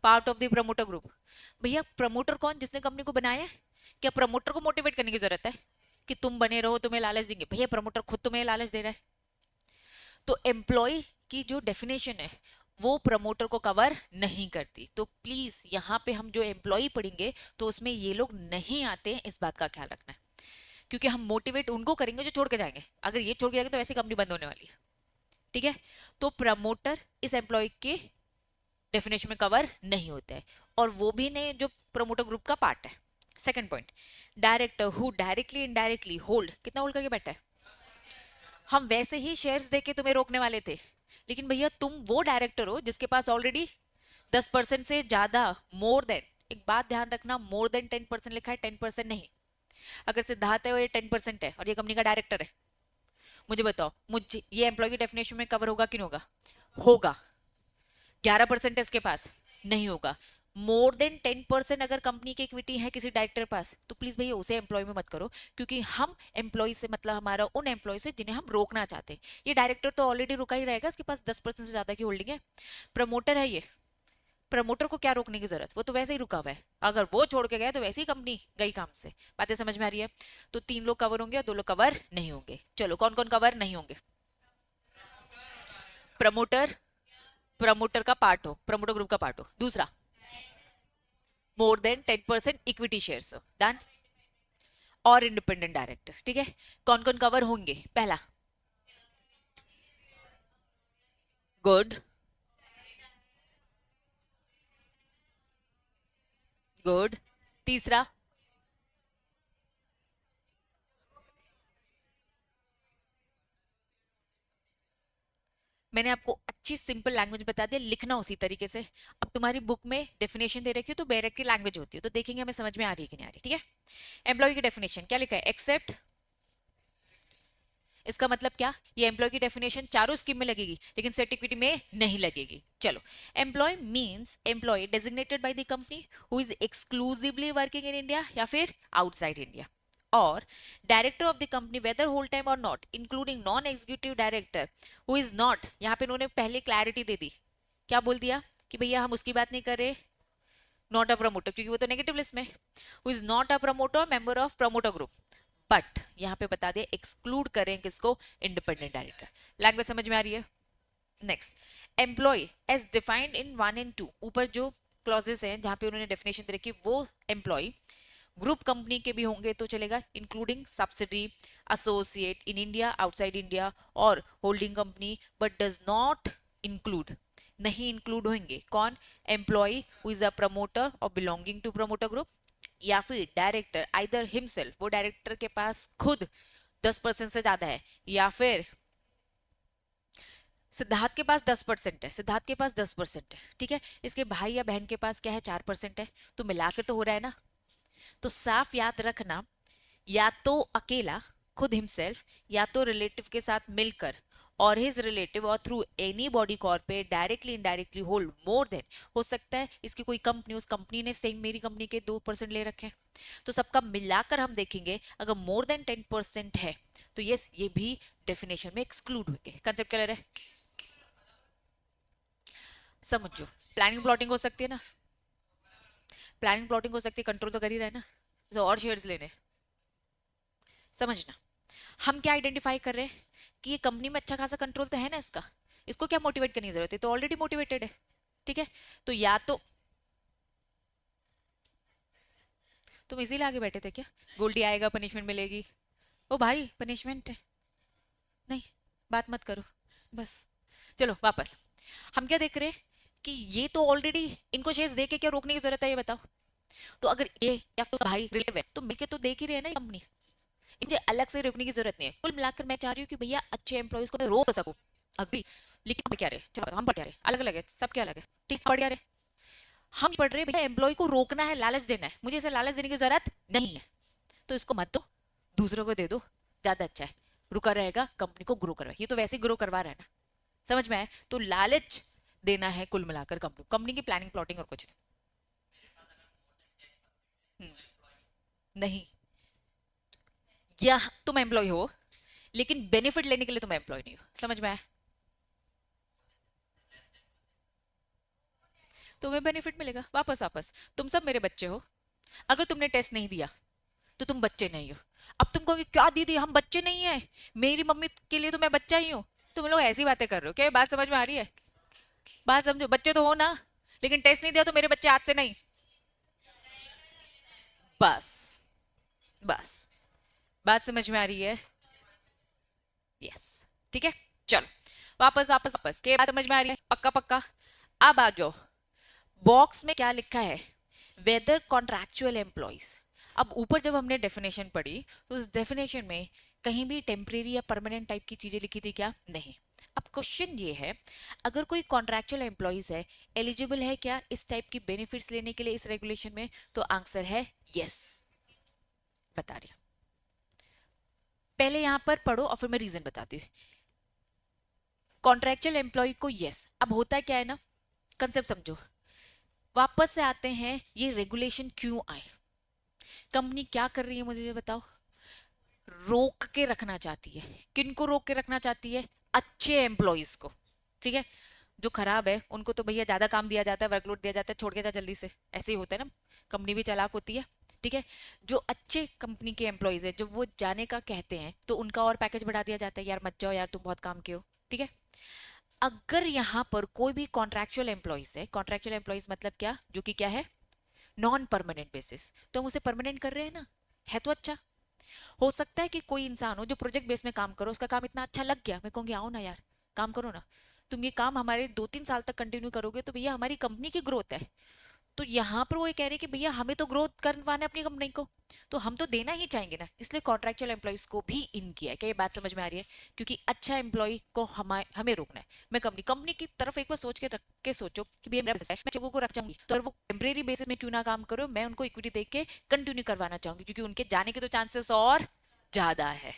part of the promoter group, भैया प्रमोटर कौन, जिसने कंपनी को बनाया है, क्या प्रमोटर को मोटिवेट करने की जरूरत है कि तुम बने रहो तुम्हें लालच देंगे, भैया प्रमोटर खुद तुम्हें लालच दे रहा है। तो एम्प्लॉय की जो डेफिनेशन है वो प्रमोटर को कवर नहीं करती, तो प्लीज यहाँ पे हम जो एम्प्लॉय पढ़ेंगे तो उसमें ये लोग नहीं आते हैं, इस बात का ख्याल रखना है, क्योंकि हम मोटिवेट उनको करेंगे जो छोड़ के जाएंगे, अगर ये छोड़ के जाएंगे तो वैसी कंपनी बंद होने वाली है, ठीक है। तो प्रमोटर इस एम्प्लॉय के डेफिनेशन में कवर नहीं होता है, और वो भी नहीं जो प्रमोटर ग्रुप का पार्ट है। Second point, director who directly indirectly hold, कितना होल्ड करके बैठा है, हम वैसे ही शेयर्स देके तुम्हें रोकने वाले थे, लेकिन भैया तुम वो डायरेक्टर हो जिसके पास ऑलरेडी 10% से ज्यादा, मोर देन, एक बात ध्यान रखना, मोर देन 10% लिखा है, 10% नहीं। अगर सिद्धार्थ है और ये 10% है और ये कंपनी का डायरेक्टर है, मुझे बताओ, मुझे ये एम्प्लॉय की डेफिनेशन में कवर होगा कि नहीं होगा, होगा। 11% है इसके पास, नहीं होगा। मोर देन 10% अगर कंपनी की इक्विटी है किसी डायरेक्टर के पास, तो प्लीज भैया उसे एम्प्लॉय में मत करो, क्योंकि हम एम्प्लॉय से मतलब हमारा उन एम्प्लॉय से जिन्हें हम रोकना चाहते हैं। ये डायरेक्टर तो ऑलरेडी रुका ही रहेगा, इसके पास 10% से ज्यादा की होल्डिंग है। प्रमोटर है ये, प्रमोटर को क्या रोकने की जरूरत, वो तो वैसे ही रुका हुआ है, अगर वो छोड़ के गया तो वैसी कंपनी गई काम से। बातें समझ में आ रही है। तो 3 लोग कवर होंगे और 2 लोग कवर नहीं होंगे। चलो कौन कौन कवर नहीं होंगे, प्रमोटर, प्रमोटर का पार्ट हो, प्रमोटर ग्रुप का पार्ट हो। दूसरा, मोर देन 10% इक्विटी शेयर्स हो, डन। और इंडिपेंडेंट डायरेक्टर, ठीक है। कौन कौन कवर होंगे, पहला, गुड, गुड। तीसरा, मैंने आपको अच्छी सिंपल लैंग्वेज बता दिया, लिखना उसी तरीके से। अब तुम्हारी बुक में डेफिनेशन दे रखी है तो बैरक की लैंग्वेज होती है, तो देखेंगे हमें समझ में आ रही है कि नहीं आ रही। ठीक है, एम्प्लॉय की डेफिनेशन क्या लिखा है, एक्सेप्ट, इसका मतलब क्या, ये एम्प्लॉय की डेफिनेशन चारों स्कीम में लगेगी लेकिन सेट इक्विटी में नहीं लगेगी। चलो, employee means employee designated by the company who is exclusively working in India या फिर आउटसाइड इंडिया, और director of the company whether whole time और not including non executive director who is not, यहाँ पे इन्होंने पहले क्लैरिटी दे दी, क्या बोल दिया कि भैया हम उसकी बात नहीं कर रहे, नॉट अ प्रमोटर, क्योंकि वो तो नेगेटिव लिस्ट में, who is not a promoter member of promoter group, but यहां पे बता दे एक्सक्लूड करें किसको, इंडिपेंडेंट डायरेक्टर। लैंग्वेज समझ में आ रही है। Next, employee as defined in 1 and 2, ऊपर जो क्लॉजेस हैं जहां पे उन्होंने डेफिनेशन दे रखी, वो एम्प्लॉय ग्रुप कंपनी के भी होंगे तो चलेगा, including subsidy, associate in India, outside India और holding company, but does not include, नहीं इंक्लूड होंगे कौन, employee who is a promoter और बिलोंगिंग टू प्रमोटर ग्रुप, या फिर डायरेक्टर आइदर हिमसेल्फ, वो डायरेक्टर के पास खुद 10% से ज्यादा है, या फिर सिद्धार्थ के पास 10% है, सिद्धार्थ के पास 10% है, ठीक है, इसके भाई या बहन के पास क्या है, 4% है, तो मिलाकर तो हो रहा है ना। तो साफ याद रखना, या तो अकेला खुद हिमसेल्फ, या तो रिलेटिव के साथ मिलकर, और हिज रिलेटिव और through any body corporate directly indirectly hold more than, हो सकता है इसकी कोई कंपनी, उस कंपनी ने सेम मेरी कंपनी के 2% ले रखे हैं, तो सबका मिलाकर हम देखेंगे अगर मोर देन 10% है तो ये भी डेफिनेशन में एक्सक्लूड होंगे। कंसेप्ट क्लियर है, समझो। प्लानिंग प्लॉटिंग हो सकती है ना, प्लानिंग प्लॉटिंग हो सकती है, कंट्रोल तो कर ही रहा है ना, तो और शेयर्स लेने, समझना। हम क्या आइडेंटिफाई कर रहे हैं कि ये कंपनी में अच्छा खासा कंट्रोल तो है ना इसका, इसको क्या मोटिवेट करने की जरूरत है, तो ऑलरेडी मोटिवेटेड है। ठीक है, तो या तो तुम इसीलिए आगे बैठे थे क्या, गोल्डी आएगा पनिशमेंट मिलेगी, ओ भाई पनिशमेंट है नहीं, बात मत करो बस। चलो वापस, हम क्या देख रहे हैं कि ये तो ऑलरेडी, इनको शेयर्स दे के क्या रोकने की जरूरत है ये बताओ, तो अगर ये या फिर भाई रिलेटिव है तो मिलके तो देख ही रहे हैं ना कंपनी, इनसे अलग से रोकने की जरूरत नहीं है। कुल मिलाकर मैं चाह रही हूँ कि भैया अच्छे एम्प्लॉयज को मैं रोक सकूं, अग्री, लेकिन हम क्या रहे, चलो हम पढ़ क्या रहे, अलग अलग है सब, क्या अलग है, ठीक पढ़ क्या रहे, हम पढ़ रहे भैया एम्प्लॉय को रोकना है, लालच देना है, मुझे इसे लालच देने की जरूरत नहीं है, तो इसको मत दो, दूसरों को दे दो, ज्यादा अच्छा है, रुका रहेगा, कंपनी को ग्रो करवा, ये तो वैसे ही ग्रो करवा रहा है ना, समझ में आए, तो लालच देना है कुल मिलाकर कंपनी, कंपनी की प्लानिंग प्लॉटिंग और कुछ नहीं। नहीं, या तुम एम्प्लॉय हो लेकिन बेनिफिट लेने के लिए तुम एम्प्लॉय नहीं हो, समझ में आया, तुम्हें बेनिफिट मिलेगा वापस वापस, तुम सब मेरे बच्चे हो, अगर तुमने टेस्ट नहीं दिया तो तुम बच्चे नहीं हो। अब तुम कहोगे क्या दीदी हम बच्चे नहीं है, मेरी मम्मी के लिए तो मैं बच्चा ही हूँ, तुम लोग ऐसी बातें कर रहे हो क्या, ये बात समझ में आ रही है, बात समझो, बच्चे तो हो ना, लेकिन टेस्ट नहीं दिया तो मेरे बच्चे आज से नहीं, बस बस, बात समझ में आ रही है, यस, ठीक है। चलो वापस वापस वापस, के बात समझ में आ रही है, पक्का पक्का। अब आ जाओ, बॉक्स में क्या लिखा है, वेदर कॉन्ट्रैक्चुअल एम्प्लॉइज। अब ऊपर जब हमने डेफिनेशन पढ़ी तो उस डेफिनेशन में कहीं भी टेम्परेरी या परमानेंट टाइप की चीजें लिखी थी क्या, नहीं। अब क्वेश्चन ये है, अगर कोई कॉन्ट्रैक्चुअल एम्प्लॉइज है, एलिजिबल है क्या इस टाइप की बेनिफिट्स लेने के लिए इस रेगुलेशन में, तो आंसर है यस, बता रही हूं, पहले यहां पर पढ़ो और फिर मैं रीजन बताती हूँ। कॉन्ट्रैक्चुअल एम्प्लॉय को यस, अब होता क्या है ना, कंसेप्ट समझो, वापस से आते हैं ये रेगुलेशन क्यों आए, कंपनी क्या कर रही है मुझे ये बताओ, रोक के रखना चाहती है, किनको रोक के रखना चाहती है, अच्छे एम्प्लॉयज को, ठीक है, जो खराब है उनको तो भैया ज्यादा काम दिया जाता है, वर्कलोड दिया जाता है, छोड़ के जा जल्दी से, ऐसे ही होता है ना, कंपनी भी चालाक होती है, ठीक है। जो अच्छे कंपनी के एम्प्लॉयज है जब वो जाने का कहते हैं तो उनका और पैकेज बढ़ा दिया जाता है, यार मत जाओ यार तुम बहुत काम के हो, ठीक है। अगर यहाँ पर कोई भी कॉन्ट्रैक्चुअल एम्प्लॉयज है, कॉन्ट्रैक्चुअल एम्प्लॉयज मतलब क्या, जो कि क्या है, नॉन परमानेंट बेसिस, तो हम उसे परमानेंट कर रहे हैं ना, है तो अच्छा। हो सकता है कि कोई इंसान हो जो प्रोजेक्ट बेस में काम करो, उसका काम इतना अच्छा लग गया, मैं कहूंगी आओ ना यार काम करो ना, तुम ये काम हमारे 2-3 साल तक कंटिन्यू करोगे तो भैया हमारी कंपनी की ग्रोथ है, तो यहाँ पर वो ये कह रहे हैं कि भैया हमें तो ग्रोथ करवाना है अपनी कंपनी को, तो हम तो देना ही चाहेंगे ना, इसलिए कॉन्ट्रेक्चुअल एम्प्लॉइज को भी इन किया है। क्या ये बात समझ में आ रही है? क्योंकि अच्छा एम्प्लॉय को हमें रोकना है। मैं कंपनी कंपनी की तरफ एक बार सोच के रख के सोचो कि भैया मेरा business है, मैं लोगों को रख चाहूंगी, तो अगर वो टेम्परेरी बेसिस में क्यों ना काम करो, मैं उनको इक्विटी दे के कंटिन्यू करवाना चाहूंगी, क्योंकि उनके जाने के तो चांसेस और ज्यादा है।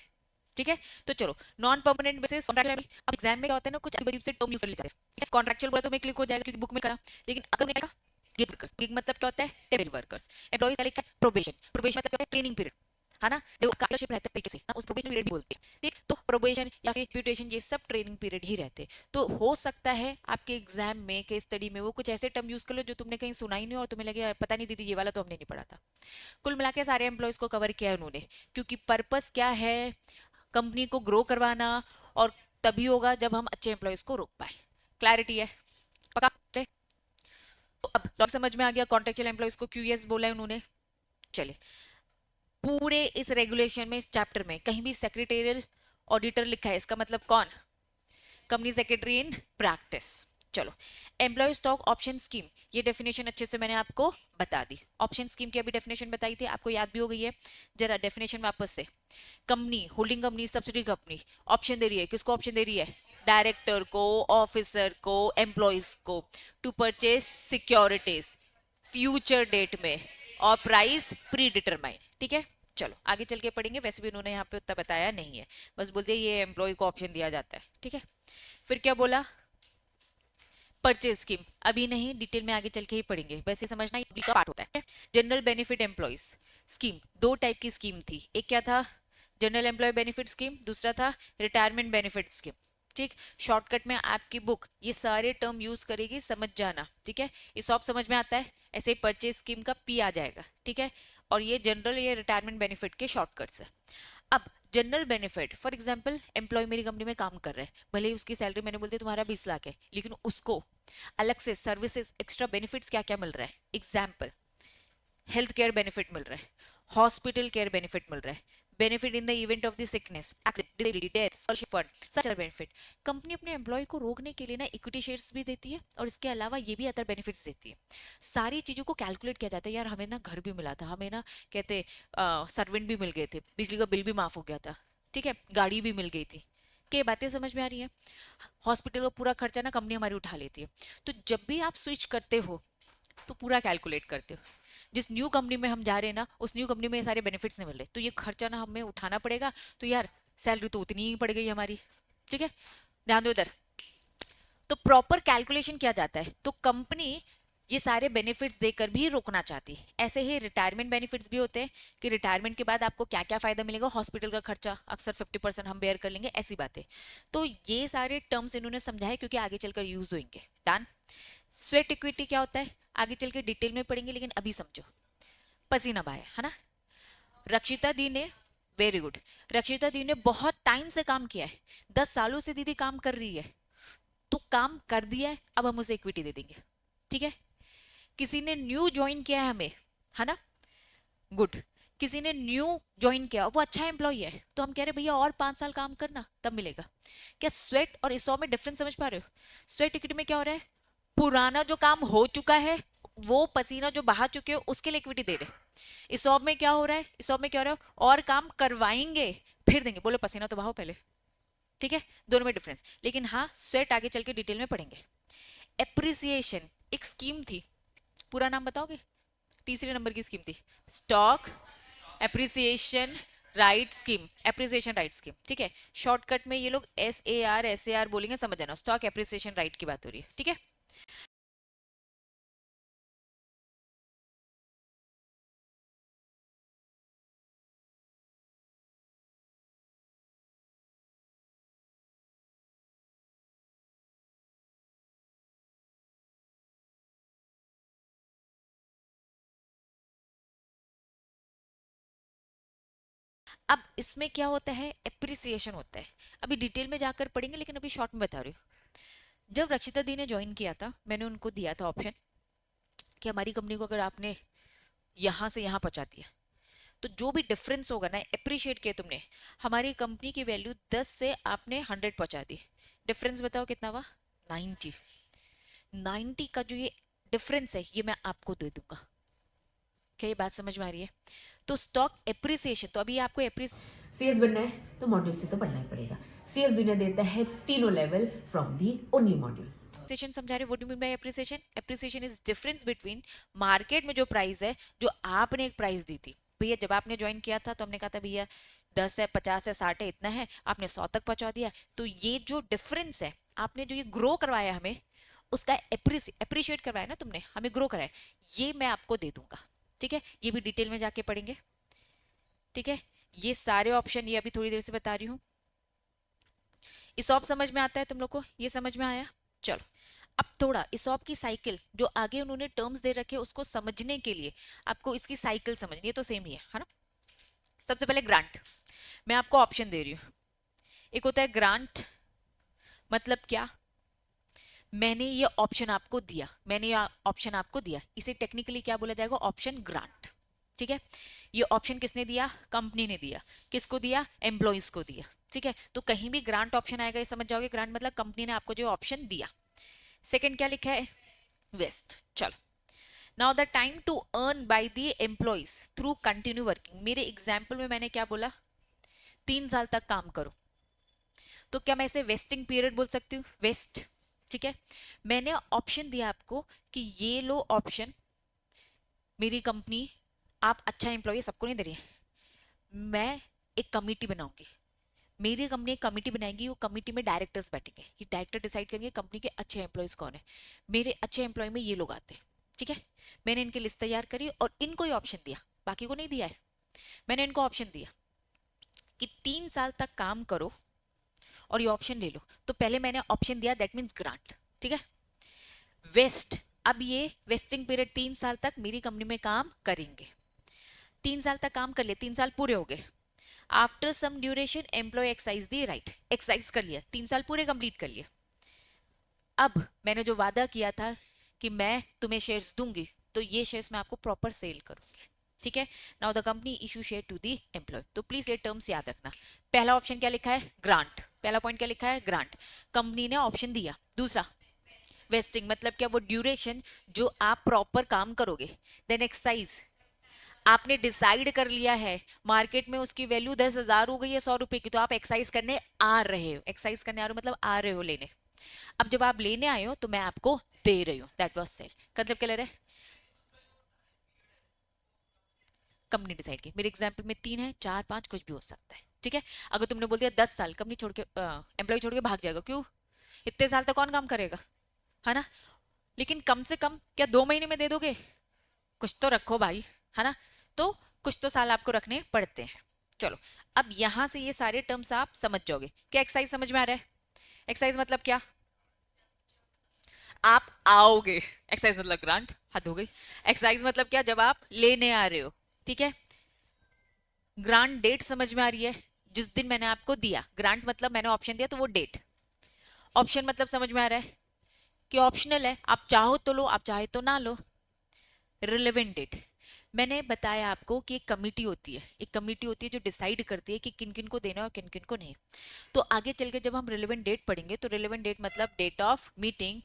ठीक है, तो चलो नॉन परमानेंट बेसिस कॉन्ट्रैक्चुअल। अब एग्जाम में क्या होता है ना, कुछ अजीब से टर्म यूज कर लेते हैं। कॉन्ट्रैक्चुअल बोला तो मैं क्लिक हो जाएगा क्योंकि बुक में करा, लेकिन अगर नहीं गिग वर्कर्स, गिग मतलब क्या होता है, टेम्परेरी वर्कर्स। एम्प्लॉइज का लिखा है प्रोबेशन, प्रोबेशन मतलब क्या है, ट्रेनिंग पीरियड, है ना, जो कार्यशिप रहता है तरीके से ना, उस प्रोबेशन पीरियड भी बोलते हैं। ठीक, तो प्रोबेशन या फिर रेपुटेशन ये सब ट्रेनिंग पीरियड ही रहते हैं। तो हो सकता है आपके एग्जाम में केस स्टडी में वो कुछ ऐसे टर्म यूज कर लो जो तुमने कहीं सुना ही नहीं और तुम्हें लगे यार पता नहीं दीदी ये वाला तो हमने नहीं पढ़ा था। कुल मिला के सारे एम्प्लॉयज को कवर किया है उन्होंने, क्योंकि पर्पस क्या है, कंपनी को ग्रो करवाना, और तभी होगा जब हम अच्छे एम्प्लॉयज को रोक पाए। क्लैरिटी है? पक्का? तो अब लॉजिक समझ में आ गया कॉन्ट्रेक्चुअल एम्प्लॉयज को क्यों यस बोला है उन्होंने। चले, पूरे इस रेगुलेशन में, इस चैप्टर में कहीं भी सेक्रेटेरियल ऑडिटर लिखा है, इसका मतलब कौन? Company secretary in practice. चलो, एम्प्लॉय स्टॉक ऑप्शन स्कीम, ये डेफिनेशन अच्छे से मैंने आपको बता दी। ऑप्शन स्कीम की अभी डेफिनेशन बताई थी, आपको याद भी हो गई है। जरा डेफिनेशन वापस से। Company, holding company, subsidy company option दे रही है, किसको ऑप्शन दे रही है? डायरेक्टर को, ऑफिसर को, एम्प्लॉयज को, to purchase securities future date में, और प्राइस प्री डिटरमाइन। ठीक है, चलो आगे चल के पढ़ेंगे, वैसे भी उन्होंने यहाँ पे उतना बताया नहीं है, बस बोलते ये एम्प्लॉय को ऑप्शन दिया जाता है। ठीक है, फिर क्या बोला? परचेज स्कीम अभी नहीं, डिटेल में आगे चल के ही पढ़ेंगे, वैसे समझना ये का पार्ट होता है। जनरल बेनिफिट एम्प्लॉयज स्कीम, दो टाइप की स्कीम थी, एक क्या था, जनरल एम्प्लॉय बेनिफिट स्कीम, दूसरा था रिटायरमेंट बेनिफिट स्कीम। ठीक, शॉर्टकट में आपकी बुक ये सारे टर्म यूज करेगी, समझ जाना। ठीक है, ये सब समझ में आता है, ऐसे ही परचेज स्कीम का पी आ जाएगा। ठीक है, और ये जनरल, ये रिटायरमेंट बेनिफिट के शॉर्टकट्स है। अब general benefit, for example employee मेरी कंपनी में काम कर रहा है, भले ही उसकी सैलरी मैंने बोलते तुम्हारा 20 लाख है, लेकिन उसको अलग से सर्विसेज एक्स्ट्रा बेनिफिट्स क्या क्या मिल रहा है। एग्जाम्पल, हेल्थ केयर बेनिफिट मिल रहा है, हॉस्पिटल केयर बेनिफिट मिल रहा है, benefit in the event of the sickness, accident, disability, death, scholarship fund, such other benefit. Company अपने एम्प्लॉय को रोकने के लिए ना इक्विटी शेयर्स भी देती है, और इसके अलावा ये भी अदर बेनिफिट्स देती है। सारी चीजों को कैलकुलेट किया जाता है, यार हमें ना घर भी मिला था, हमें ना कहते सर्वेंट भी मिल गए थे, बिजली का बिल भी माफ हो गया था, ठीक है, गाड़ी भी मिल गई थी। क्या बातें समझ में आ रही हैं? हॉस्पिटल का पूरा खर्चा ना कंपनी हमारी उठा लेती है। तो जब भी आप स्विच करते हो तो पूरा कैलकुलेट करते हो, जिस न्यू कंपनी में हम जा रहे हैं ना, उस न्यू कंपनी में ये सारे बेनिफिट्स नहीं मिल रहे, तो ये खर्चा ना हमें उठाना पड़ेगा, तो यार सैलरी तो उतनी ही पड़ गई हमारी। ठीक है, ध्यान दो इधर। तो प्रॉपर कैलकुलेशन किया जाता है, तो कंपनी ये सारे बेनिफिट्स देकर भी रोकना चाहती है। ऐसे ही रिटायरमेंट बेनिफिट्स भी होते हैं कि रिटायरमेंट के बाद आपको क्या क्या फायदा मिलेगा, हॉस्पिटल का खर्चा अक्सर 50% हम बेयर कर लेंगे, ऐसी बातें। तो ये सारे टर्म्स इन्होंने समझाए क्योंकि आगे चलकर यूज होंगे। डन। स्वेट इक्विटी क्या होता है आगे चल के डिटेल में पढ़ेंगे, लेकिन अभी समझो। पसीना बहाया है ना, रक्षिता दी ने, वेरी गुड, रक्षिता दी ने बहुत टाइम से काम किया है, 10 सालों से दीदी काम कर रही है, तो काम कर दिया है, अब हम उसे इक्विटी दे देंगे। ठीक है, किसी ने न्यू ज्वाइन किया है हमें, है ना, गुड, किसी ने न्यू ज्वाइन किया, वो अच्छा एम्प्लॉय है, तो हम कह रहे भैया और 5 साल काम करना तब मिलेगा। क्या स्वेट और इसॉ में डिफरेंस समझ पा रहे हो? स्वेट इक्विटी में क्या हो रहा है, पुराना जो काम हो चुका है, वो पसीना जो बहा चुके हो उसके लिए इक्विटी दे रहे। इसॉप में क्या हो रहा है, इसॉप में क्या हो रहा है, और काम करवाएंगे फिर देंगे, बोलो पसीना तो बहाओ पहले। ठीक है, दोनों में डिफरेंस, लेकिन हाँ स्वेट आगे चल के डिटेल में पढ़ेंगे। एप्रिसिएशन एक स्कीम थी, पूरा नाम बताओगे? तीसरे नंबर की स्कीम थी, stock appreciation right scheme, appreciation right scheme. ठीक है, शॉर्टकट में ये लोग एस ए आर बोलेंगे, समझ जाना, स्टॉक एप्रिसिएशन राइट की बात हो रही है। ठीक है, अब इसमें क्या होता है, एप्रिसिएशन होता है, अभी डिटेल में जाकर पढ़ेंगे, लेकिन अभी शॉर्ट में बता रही हूँ। जब रक्षिता दी ने ज्वाइन किया था, मैंने उनको दिया था ऑप्शन कि हमारी कंपनी को अगर आपने यहाँ से यहाँ पहुंचा दिया, तो जो भी डिफरेंस होगा ना, अप्रिशिएट किया तुमने, हमारी कंपनी की वैल्यू 10 से आपने 100 पहुंचा दी, डिफरेंस बताओ कितना हुआ? 90। 90 का जो ये डिफरेंस है ये मैं आपको दे दूंगा। क्या ये बात समझ में आ रही है? तो स्टॉक एप्रिसिएशन, तो अभी आपको सीएस बनना है तो मॉड्यूल से तो पढ़ना ही पड़ेगा। सीएस दुनिया देता है तीनों level from the only module. Appreciation समझा रहे, what do mean bye appreciation? Appreciation is difference between market में जो प्राइस है, जो आपने एक प्राइस दी थी भैया, जब आपने ज्वाइन किया था तो हमने कहा था भैया 10 है, 50 है, 60 है, इतना है, आपने 100 तक पहुंचा दिया, तो ये जो डिफरेंस है, आपने जो ये ग्रो करवाया हमें, उसका एप्रिशिएट करवाया ना तुमने, हमें ग्रो कराया, ये मैं आपको दे दूंगा। ठीक है, ये भी डिटेल में जाके पढ़ेंगे। ठीक है, ये सारे ऑप्शन ये अभी थोड़ी देर से बता रही हूँ। इसॉप समझ में आता है तुम लोग को? ये समझ में आया? चलो, अब थोड़ा इसॉप की साइकिल जो आगे उन्होंने टर्म्स दे रखे उसको समझने के लिए आपको इसकी साइकिल समझनी है, तो सेम ही है ना। सबसे पहले ग्रांट, मैं आपको ऑप्शन दे रही हूँ। एक होता है ग्रांट, मतलब क्या? मैंने ये ऑप्शन आपको दिया, मैंने ये ऑप्शन आपको दिया, इसे टेक्निकली क्या बोला जाएगा? Option grant. ठीक है, ये ऑप्शन किसने दिया? कंपनी ने दिया। किसको दिया? एम्प्लॉइज को दिया। ठीक है, तो कहीं भी ग्रांट ऑप्शन आएगा ये समझ जाओगे, ग्रांट मतलब कंपनी ने आपको जो ऑप्शन दिया। सेकंड क्या लिखा है? वेस्ट। चलो, now the time to earn by the employees through continue working. मेरे एग्जाम्पल में मैंने क्या बोला? 3 साल तक काम करो, तो क्या मैं इसे वेस्टिंग पीरियड बोल सकती हूँ? वेस्ट। ठीक है, मैंने ऑप्शन दिया आपको कि ये लो ऑप्शन, मेरी कंपनी, आप अच्छा एम्प्लॉय सबको नहीं दे रही है, मैं एक कमिटी बनाऊंगी, मेरी कंपनी एक कमिटी बनाएगी, वो कमिटी में डायरेक्टर्स बैठेंगे, ये डायरेक्टर डिसाइड करेंगे कंपनी के अच्छे एम्प्लॉयज कौन है, मेरे अच्छे एम्प्लॉय में ये लोग आते हैं। ठीक है, मैंने इनकी लिस्ट तैयार करी और इनको ही ऑप्शन दिया, बाकी को नहीं दिया है। मैंने इनको ऑप्शन दिया कि 3 साल तक काम करो और ये ऑप्शन ले लो, तो पहले मैंने ऑप्शन दिया, दैट मीन्स ग्रांट। ठीक है, वेस्ट, अब ये वेस्टिंग पीरियड 3 साल तक मेरी कंपनी में काम करेंगे, 3 साल तक काम कर लिए, 3 साल पूरे हो गए। After some duration employee exercise the, right, exercise कर लिया, 3 साल पूरे कंप्लीट कर लिए। अब मैंने जो वादा किया था कि मैं तुम्हें शेयर्स दूंगी, तो ये शेयर्स मैं आपको प्रॉपर सेल करूंगी। ठीक है, now the company issue share to the employee, तो प्लीज ये टर्म्स याद रखना। पहला ऑप्शन क्या लिखा है? ग्रांट, पहला पॉइंट क्या लिखा है? ग्रांट, कंपनी ने ऑप्शन दिया। दूसरा वेस्टिंग, मतलब क्या? वो ड्यूरेशन जो आप प्रॉपर काम करोगे। देन एक्साइज, आपने डिसाइड कर लिया है मार्केट में उसकी वैल्यू 10,000 हो गई है 100 रुपए की, तो आप एक्साइज करने आ रहे हो, एक्साइज करने आ रहे हो मतलब आ रहे हो लेने। अब जब आप लेने आए हो तो मैं आपको दे रही हूँ, दैट वाज सेल। मतलब क्या ले रहे? कंपनी डिसाइड की, मेरे एग्जाम्पल में 3 है, 4, 5 कुछ भी हो सकता है। ठीक है, अगर तुमने बोल दिया 10 साल, कंपनी छोड़ के एम्प्लॉय छोड़ के भाग जाएगा, क्यों? इतने साल तक कौन काम करेगा, है ना। लेकिन कम से कम क्या 2 महीने में दे दोगे? कुछ तो रखो भाई, है ना। तो कुछ तो साल आपको रखने पड़ते हैं। चलो, अब यहां से ये सारे टर्म्स आप समझ जाओगे। क्या एक्सरसाइज समझ में आ रहा है? एक्सरसाइज मतलब क्या? आप आओगे, एक्सरसाइज मतलब ग्रांट, हद हो गई। एक्सरसाइज मतलब क्या? जब आप लेने आ रहे हो। ठीक है, ग्रांट डेट समझ में आ रही है? जिस दिन मैंने आपको दिया, ग्रांट मतलब मैंने ऑप्शन दिया तो वो डेट। ऑप्शन मतलब समझ में आ रहा है कि ऑप्शनल है, आप चाहो तो लो, आप चाहे तो ना लो। रिलेवेंट डेट, मैंने बताया आपको कि एक कमिटी होती है, एक कमिटी होती है जो डिसाइड करती है कि किन किन को देना है और किन किन को नहीं। तो आगे चल के जब हम रिलेवेंट डेट पढ़ेंगे, तो रिलेवेंट डेट मतलब डेट ऑफ मीटिंग।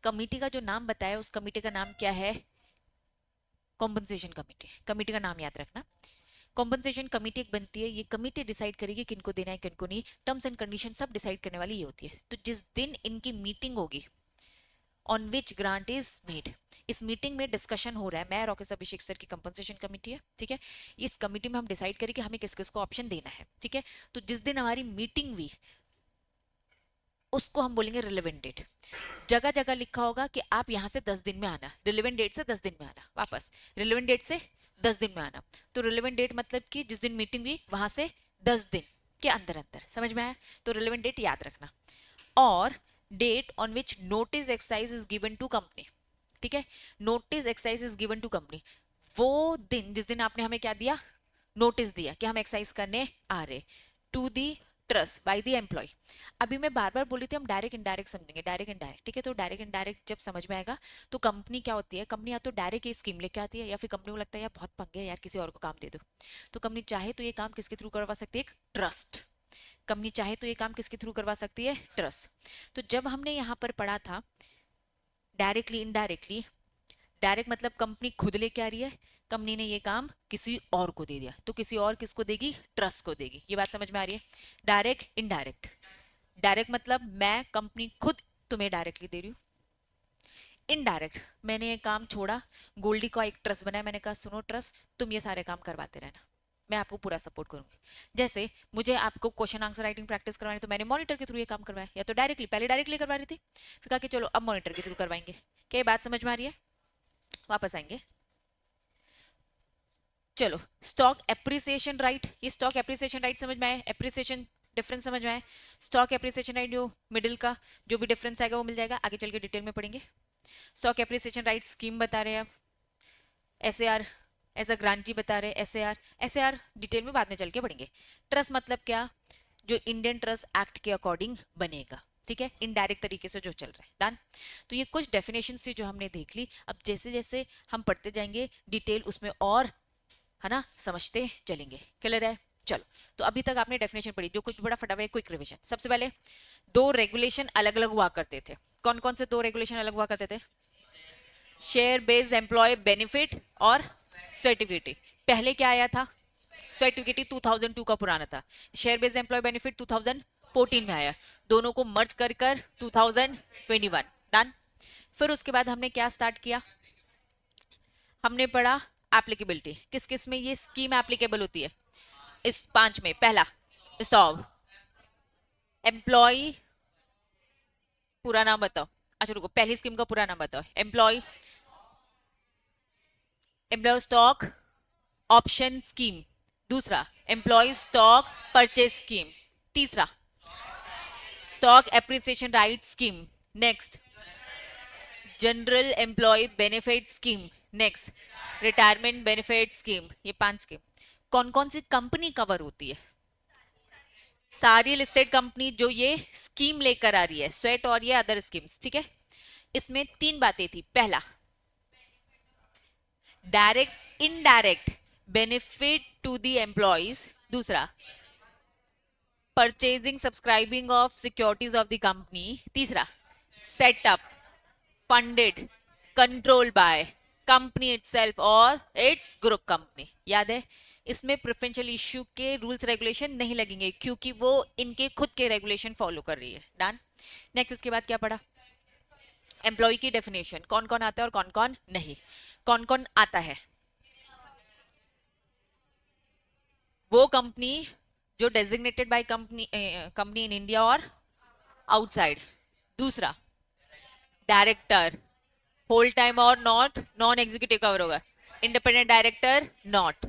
कमिटी का जो नाम बताया, उस कमिटी का नाम क्या है? कॉम्पनसेशन कमिटी, कमिटी का नाम याद रखना। कॉम्पनसेशन कमिटी एक बनती है, ये कमिटी डिसाइड करेगी किनको देना है किनको नहीं, टर्म्स एंड कंडीशन सब डिसाइड करने वाली ये होती है। तो जिस दिन इनकी मीटिंग होगी, on which grant is made, इस मीटिंग में डिस्कशन हो रहा है, मैं राकेश अभिषेक सर की कंपनसेशन कमेटी है। ठीक है, इस कमेटी में हम डिसाइड करें कि हमें किस किस को ऑप्शन देना है। ठीक है, तो जिस दिन हमारी मीटिंग हुई उसको हम बोलेंगे रिलेवेंट डेट। जगह जगह लिखा होगा कि आप यहाँ से 10 दिन में आना, रिलेवेंट डेट से 10 दिन में आना, वापस रिलेवेंट डेट से 10 दिन में आना। तो रिलेवेंट डेट मतलब कि जिस दिन मीटिंग हुई वहां से 10 दिन के अंदर अंदर, समझ में आया? तो रिलेवेंट डेट याद रखना। और date on which notice exercise is given to company. ठीक है, notice exercise is given to company, वो दिन जिस दिन आपने हमें क्या दिया? नोटिस दिया कि हम एक्साइज करने आ रहे, to the trust by the employee. अभी मैं बार बार बोली थी हम डायरेक्ट इनडायरेक्ट समझेंगे, डायरेक्ट इनडायरेक्ट। ठीक है, तो डायरेक्ट इनडायरेक्ट जब समझ में आएगा, तो कंपनी क्या होती है? कंपनी या तो डायरेक्ट ये स्कीम लेके आती है, या फिर कंपनी को लगता है यार बहुत पंगे है यार, किसी और को काम दे दो। तो कंपनी चाहे तो ये काम किसके थ्रू करवा सकती है? एक ट्रस्ट। कंपनी चाहे तो ये काम किसके थ्रू करवा सकती है? ट्रस्ट। तो जब हमने यहाँ पर पढ़ा था डायरेक्टली इनडायरेक्टली, डायरेक्ट मतलब कंपनी खुद लेके आ रही है, कंपनी ने ये काम किसी और को दे दिया, तो किसी और किसको देगी, ट्रस्ट को देगी। ये बात समझ में आ रही है। डायरेक्ट इनडायरेक्ट, डायरेक्ट मतलब मैं कंपनी खुद तुम्हें डायरेक्टली दे रही हूँ। इनडायरेक्ट मैंने ये काम छोड़ा, गोल्डी का एक ट्रस्ट बनाया, मैंने कहा सुनो ट्रस्ट तुम ये सारे काम करवाते रहना, मैं आपको पूरा सपोर्ट करूंगी। जैसे मुझे आपको क्वेश्चन आंसर राइटिंग प्रैक्टिस करवानी, तो मैंने मॉनिटर के थ्रू ये काम करवाया, या तो डायरेक्टली, पहले डायरेक्टली करवा रही थी, फिर कहा कि चलो अब मॉनिटर के थ्रू करवाएंगे। क्या ये बात समझ में आ रही है? वापस आएंगे। चलो स्टॉक एप्रिसिएशन राइट, ये स्टॉक एप्रिसिएशन राइट समझ में आए, एप्रिसिएशन डिफरेंस समझ में आए। स्टॉक एप्रिसिएशन राइट जो मिडिल का जो भी डिफरेंस आएगा वो मिल जाएगा, आगे चल के डिटेल में पढ़ेंगे। स्टॉक एप्रिसिएशन राइट स्कीम बता रहे हैं आप, एस आर एज अ ग्रांटी बता रहे हैं, एस आर डिटेल में बाद में चल के पढ़ेंगे। ट्रस्ट मतलब क्या, जो इंडियन ट्रस्ट एक्ट के अकॉर्डिंग बनेगा, ठीक है, इनडायरेक्ट तरीके से जो चल रहा है। डन। तो ये कुछ डेफिनेशन थी जो हमने देख ली, अब जैसे जैसे हम पढ़ते जाएंगे डिटेल उसमें और है ना समझते चलेंगे। क्लियर है? चलो, तो अभी तक आपने डेफिनेशन पढ़ी, जो कुछ बड़ा फटाफट क्विक रिवीजन। सबसे पहले दो रेगुलेशन अलग अलग हुआ करते थे। कौन कौन से दो रेगुलेशन अलग हुआ करते थे? शेयर बेस्ड एम्प्लॉय बेनिफिट और स्वेटिविटी। पहले क्या आया था? स्वेटिविटी 2002 का पुराना था, शेयर बेस्ड एम्प्लॉय बेनिफिट 2014 में आया, दोनों को मर्ज कर कर 2021। डन। फिर उसके बाद हमने क्या स्टार्ट किया, हमने पढ़ा एप्लीकेबिलिटी, किस किस में ये स्कीम एप्लीकेबल होती है। इस 5 में पहला स्टॉप एम्प्लॉय, पूरा नाम बताओ। अच्छा रुको, पहली स्कीम का पूरा नाम बताओ। Employee employee stock option scheme, दूसरा एम्प्लॉय स्टॉक परचेज स्कीम, तीसरा stock appreciation right scheme, next general employee benefit scheme, next retirement benefit scheme. ये 5 स्कीम। कौन कौन सी कंपनी कवर होती है? सारी लिस्टेड कंपनी जो ये स्कीम लेकर आ रही है, स्वेट और ये अदर स्कीम्स, ठीक है। इसमें 3 बातें थी। पहला direct indirect benefit to the employees, दूसरा purchasing subscribing of securities of the company, तीसरा setup funded control by company itself और इट्स ग्रुप कंपनी। याद है, इसमें प्रेफरेंशियल इश्यू के रूल्स रेगुलेशन नहीं लगेंगे क्योंकि वो इनके खुद के रेगुलेशन फॉलो कर रही है। डन। नेक्स्ट इसके बाद क्या पढ़ा? एम्प्लॉय की डेफिनेशन, कौन कौन आता है और कौन कौन नहीं। कौन कौन आता है? वो कंपनी जो designated by company in India और आउटसाइड। दूसरा डायरेक्टर, होल टाइम और नॉट, नॉन एग्जीक्यूटिव कवर होगा। Independent director not.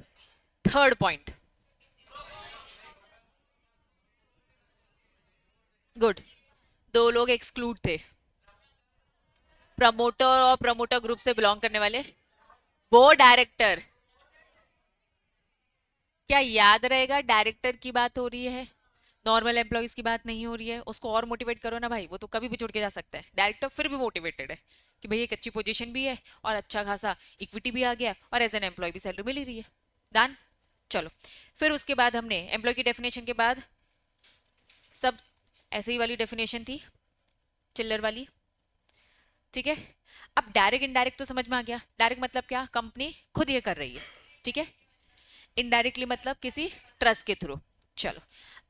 Third point, good, 2 लोग एक्सक्लूड थे, प्रमोटर और प्रमोटर ग्रुप से बिलोंग करने वाले। वो डायरेक्टर, क्या याद रहेगा डायरेक्टर की बात हो रही है, नॉर्मल एम्प्लॉइज की बात नहीं हो रही है। उसको और मोटिवेट करो ना भाई, वो तो कभी भी जुड़ के जा सकता है। डायरेक्टर फिर भी मोटिवेटेड है कि भाई एक अच्छी पोजीशन भी है और अच्छा खासा इक्विटी भी आ गया और एज एन एम्प्लॉय भी सैलरी मिल ही रही है। डन। चलो, फिर उसके बाद हमने एम्प्लॉय की डेफिनेशन के बाद सब ऐसे ही वाली डेफिनेशन थी, चिल्लर वाली, ठीक है। अब डायरेक्ट इनडायरेक्ट तो समझ में आ गया। डायरेक्ट मतलब क्या, कंपनी खुद ये कर रही है, ठीक है। इनडायरेक्टली मतलब किसी ट्रस्ट के थ्रू। चलो,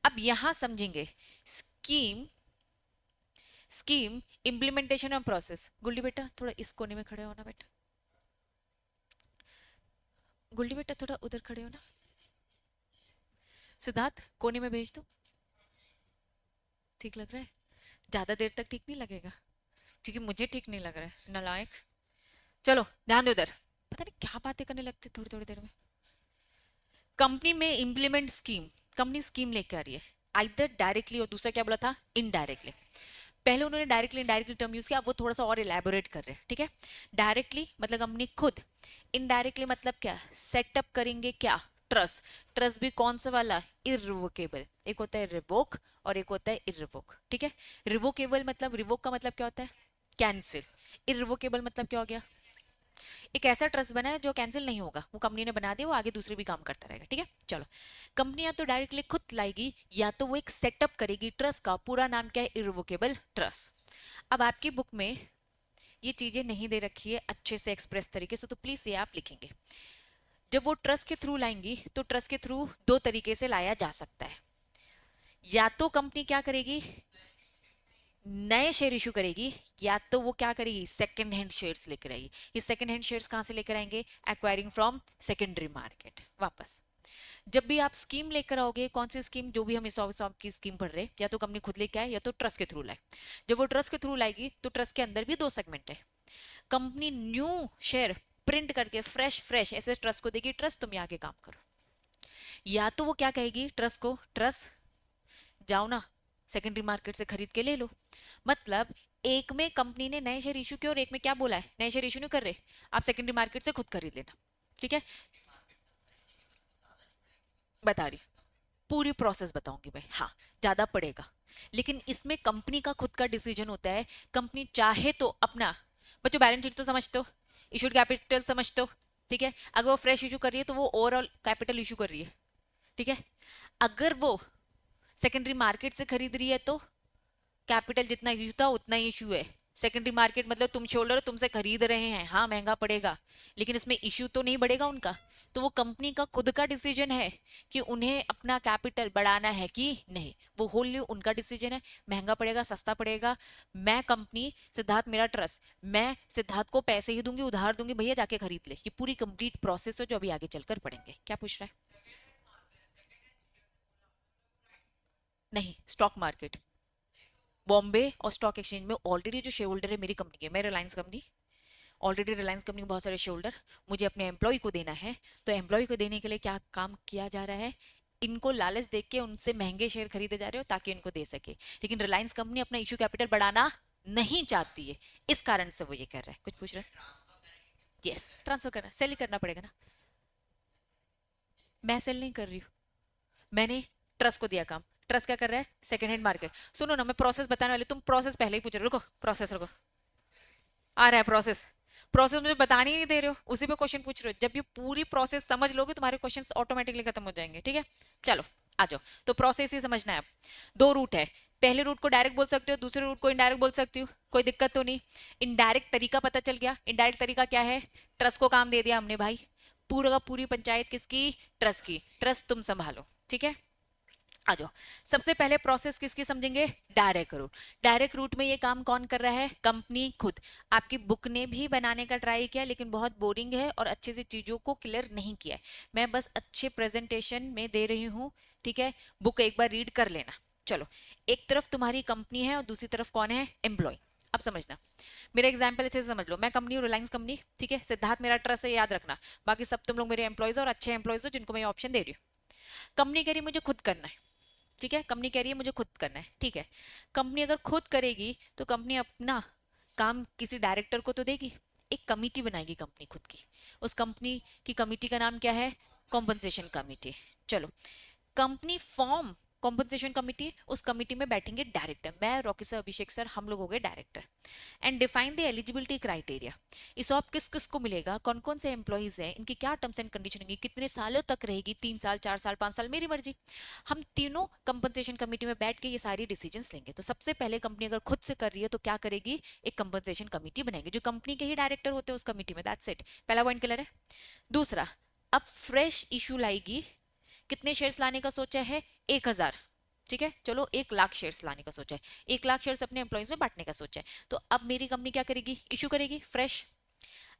अब यहां समझेंगे स्कीम, स्कीम इंप्लीमेंटेशन और प्रोसेस। गुल्डी बेटा थोड़ा इस कोने में खड़े होना बेटा, गुल्डी बेटा थोड़ा उधर खड़े होना, सिद्धार्थ कोने में भेज दो। ठीक लग रहा है? ज्यादा देर तक ठीक नहीं लगेगा क्योंकि मुझे ठीक नहीं लग रहा है, नालायक। चलो ध्यान दो उधर, पता नहीं क्या बातें करने लगते थोड़ी थोड़ी देर में। कंपनी में इंप्लीमेंट स्कीम, कंपनी स्कीम लेकर आ रही है आइदर डायरेक्टली और दूसरा क्या बोला था, इनडायरेक्टली। पहले उन्होंने डायरेक्टली इनडायरेक्टली टर्म यूज किया, अब वो थोड़ा सा और इलेबोरेट कर रहे हैं, ठीक है। डायरेक्टली मतलब कंपनी खुद, इनडायरेक्टली मतलब क्या, सेटअप करेंगे क्या, ट्रस्ट। ट्रस्ट भी कौन सा वाला, इरिवोकेबल। एक होता है रिवोक और एक होता है इरिवोक, ठीक है। रिवोकेबल मतलब, रिवोक का मतलब क्या होता है, कैंसिल। इरिवोकेबल मतलब क्या हो गया, एक ऐसा ट्रस्ट बना है जो कैंसिल नहीं होगा, वो कंपनी ने बना दिया, वो आगे दूसरे भी काम करता रहेगा, ठीक है। चलो, कंपनी या तो डायरेक्टली खुद लाएगी या तो वो एक सेटअप करेगी ट्रस्ट का, पूरा नाम क्या है, इरिवोकेबल ट्रस्ट। अब आपकी बुक में ये चीजें नहीं दे रखी है अच्छे से एक्सप्रेस तरीके से, तो प्लीज ये आप लिखेंगे। जब वो ट्रस्ट के थ्रू लाएंगी तो ट्रस्ट के थ्रू दो तरीके से लाया जा सकता है। या तो कंपनी क्या करेगी, नए शेयर इशू करेगी, या तो वो क्या करेगी, सेकंड हैंड शेयर्स लेकर आएगी। ये सेकंड हैंड शेयर्स कहां से लेकर आएंगे, एक्वायरिंग फ्रॉम सेकेंडरी मार्केट वापस। जब भी आप स्कीम लेकर आओगे, कौन सी स्कीम, जो भी हम इस की स्कीम पढ़ रहे हैं, या तो कंपनी खुद लेके आए या तो ट्रस्ट के थ्रू लाए। जब वो ट्रस्ट के थ्रू लाएगी तो ट्रस्ट के अंदर भी दो सेगमेंट है। कंपनी न्यू शेयर प्रिंट करके फ्रेश फ्रेश ऐसे ट्रस्ट को देगी, ट्रस्ट तुम यहाँ के काम करो। या तो वो क्या कहेगी ट्रस्ट को, ट्रस्ट जाओ ना सेकेंडरी मार्केट से खरीद के ले लो। मतलब एक में कंपनी ने नए शेयर इशू किए और एक में क्या बोला है, नए शेयर इशू नहीं कर रहे, आप सेकेंडरी मार्केट से खुद खरीद लेना। ठीक है, बता रही, पूरी प्रोसेस बताऊंगी मैं, हाँ ज्यादा पड़ेगा। लेकिन इसमें कंपनी का खुद का डिसीजन होता है। कंपनी चाहे तो अपना, बच्चों बैलेंस शीट तो समझते हो, इशूड कैपिटल समझते हो, ठीक है। अगर वो फ्रेश इशू कर रही है तो वो ओवरऑल कैपिटल इशू कर रही है, ठीक है। अगर वो सेकेंडरी मार्केट से खरीद रही है तो कैपिटल जितना इशू था उतना ही इशू है। सेकेंडरी मार्केट मतलब तुम शोल्डर तुमसे खरीद रहे हैं, हाँ महंगा पड़ेगा, लेकिन इसमें इशू तो नहीं बढ़ेगा उनका। तो वो कंपनी का खुद का डिसीजन है कि उन्हें अपना कैपिटल बढ़ाना है कि नहीं, वो होली उनका डिसीजन है। महंगा पड़ेगा सस्ता पड़ेगा, मैं कंपनी सिद्धार्थ मेरा ट्रस्ट, मैं सिद्धार्थ को पैसे ही दूंगी, उधार दूंगी, भैया जाके खरीद ले। ये पूरी कंप्लीट प्रोसेस है जो अभी आगे चलकर पढ़ेंगे। क्या पूछ रहा है, नहीं स्टॉक मार्केट, बॉम्बे और स्टॉक एक्सचेंज में ऑलरेडी जो शेयर होल्डर है मेरी कंपनी के, मैं Reliance company, already Reliance company के बहुत सारे शेयर होल्डर, मुझे अपने एम्प्लॉय को देना है। तो एम्प्लॉय को देने के लिए क्या काम किया जा रहा है, इनको लालच देख के उनसे महंगे शेयर खरीदे जा रहे हो ताकि इनको दे सके। लेकिन रिलायंस कंपनी अपना इशू कैपिटल बढ़ाना नहीं चाहती है, इस कारण से वो ये कर रहा है। कुछ पूछ रहे हैं, यस ट्रांसफर करना, सेल करना पड़ेगा ना। मैं सेल नहीं कर रही हूँ, मैंने ट्रस्ट को दिया काम, ट्रस्ट क्या कर रहा है, सेकंड हैंड मार्केट। सुनो ना, मैं प्रोसेस बताने वाली, तुम प्रोसेस पहले ही पूछ रहे हो, रुको प्रोसेस रुको, आ रहा है प्रोसेस। प्रोसेस मुझे बताने ही नहीं दे रहे हो, उसी पे क्वेश्चन पूछ रहे हो। जब ये पूरी प्रोसेस समझ लोगे तुम्हारे क्वेश्चंस ऑटोमेटिकली खत्म हो जाएंगे, ठीक है। चलो आ जाओ, तो प्रोसेस ही समझना है। अब दो रूट है, पहले रूट को डायरेक्ट बोल सकते हो, दूसरे रूट को इनडायरेक्ट बोल सकती हो, कोई दिक्कत तो नहीं। इनडायरेक्ट तरीका पता चल गया। इनडायरेक्ट तरीका क्या है, ट्रस्ट को काम दे दिया हमने भाई, पूरा का पूरी पंचायत किसकी, ट्रस्ट की, ट्रस्ट तुम संभालो, ठीक है। आ जाओ, सबसे पहले प्रोसेस किसकी समझेंगे, डायरेक्ट रूट। डायरेक्ट रूट में ये काम कौन कर रहा है, कंपनी खुद। आपकी बुक ने भी बनाने का ट्राई किया लेकिन बहुत बोरिंग है और अच्छे से चीजों को क्लियर नहीं किया है। मैं बस अच्छे प्रेजेंटेशन में दे रही हूँ, ठीक है। बुक एक बार रीड कर लेना। चलो, एक तरफ तुम्हारी कंपनी है और दूसरी तरफ कौन है, एम्प्लॉय। अब समझना, मेरा एग्जाम्पल अच्छे से समझ लो। मैं कंपनी हूँ रिलायंस कंपनी, ठीक है। सिद्धार्थ मेरा ट्रस्ट है, याद रखना। बाकी सब तुम लोग मेरे एम्प्लॉयज और अच्छे एम्प्लॉयज हो जिनको मैं ऑप्शन दे रही हूँ। कंपनी कह रही मुझे खुद करना है, ठीक है। कंपनी कह रही है मुझे खुद करना है, ठीक है। कंपनी अगर खुद करेगी तो कंपनी अपना काम किसी डायरेक्टर को तो देगी, एक कमिटी बनाएगी कंपनी खुद की। उस कंपनी की कमिटी का नाम क्या है, कॉम्पनसेशन कमिटी। चलो, कंपनी फॉर्म कॉम्पनसेशन कमिटी, उस कमिटी में बैठेंगे डायरेक्टर, मैं रॉकी सर, अभिषेक सर, हम लोग हो गए director. And define the eligibility criteria, इस ऑफ किस किस को मिलेगा, कौन कौन से एम्प्लॉइज हैं, इनकी क्या टर्म्स एंड कंडीशन होंगी, कितने सालों तक रहेगी, 3 साल 4 साल 5 साल, मेरी मर्जी। हम तीनों कंपनसेशन कमेटी में बैठ के ये सारी डिसीजंस लेंगे। तो सबसे पहले कंपनी अगर खुद से कर रही है तो क्या करेगी, एक कंपनसेशन कमेटी बनाएगी, जो कंपनी के ही डायरेक्टर होते हैं उस कमेटी में, दैट्स इट। पहला पॉइंट क्लियर है। दूसरा, अब फ्रेश इशू लाएगी, कितने शेयर्स लाने का सोचा है, 1000, ठीक है। चलो 1 लाख शेयर्स लाने का सोचा है, 1 लाख शेयर्स अपने एम्प्लॉइज में बांटने का सोचा है। तो अब मेरी कंपनी क्या करेगी, इशू करेगी fresh.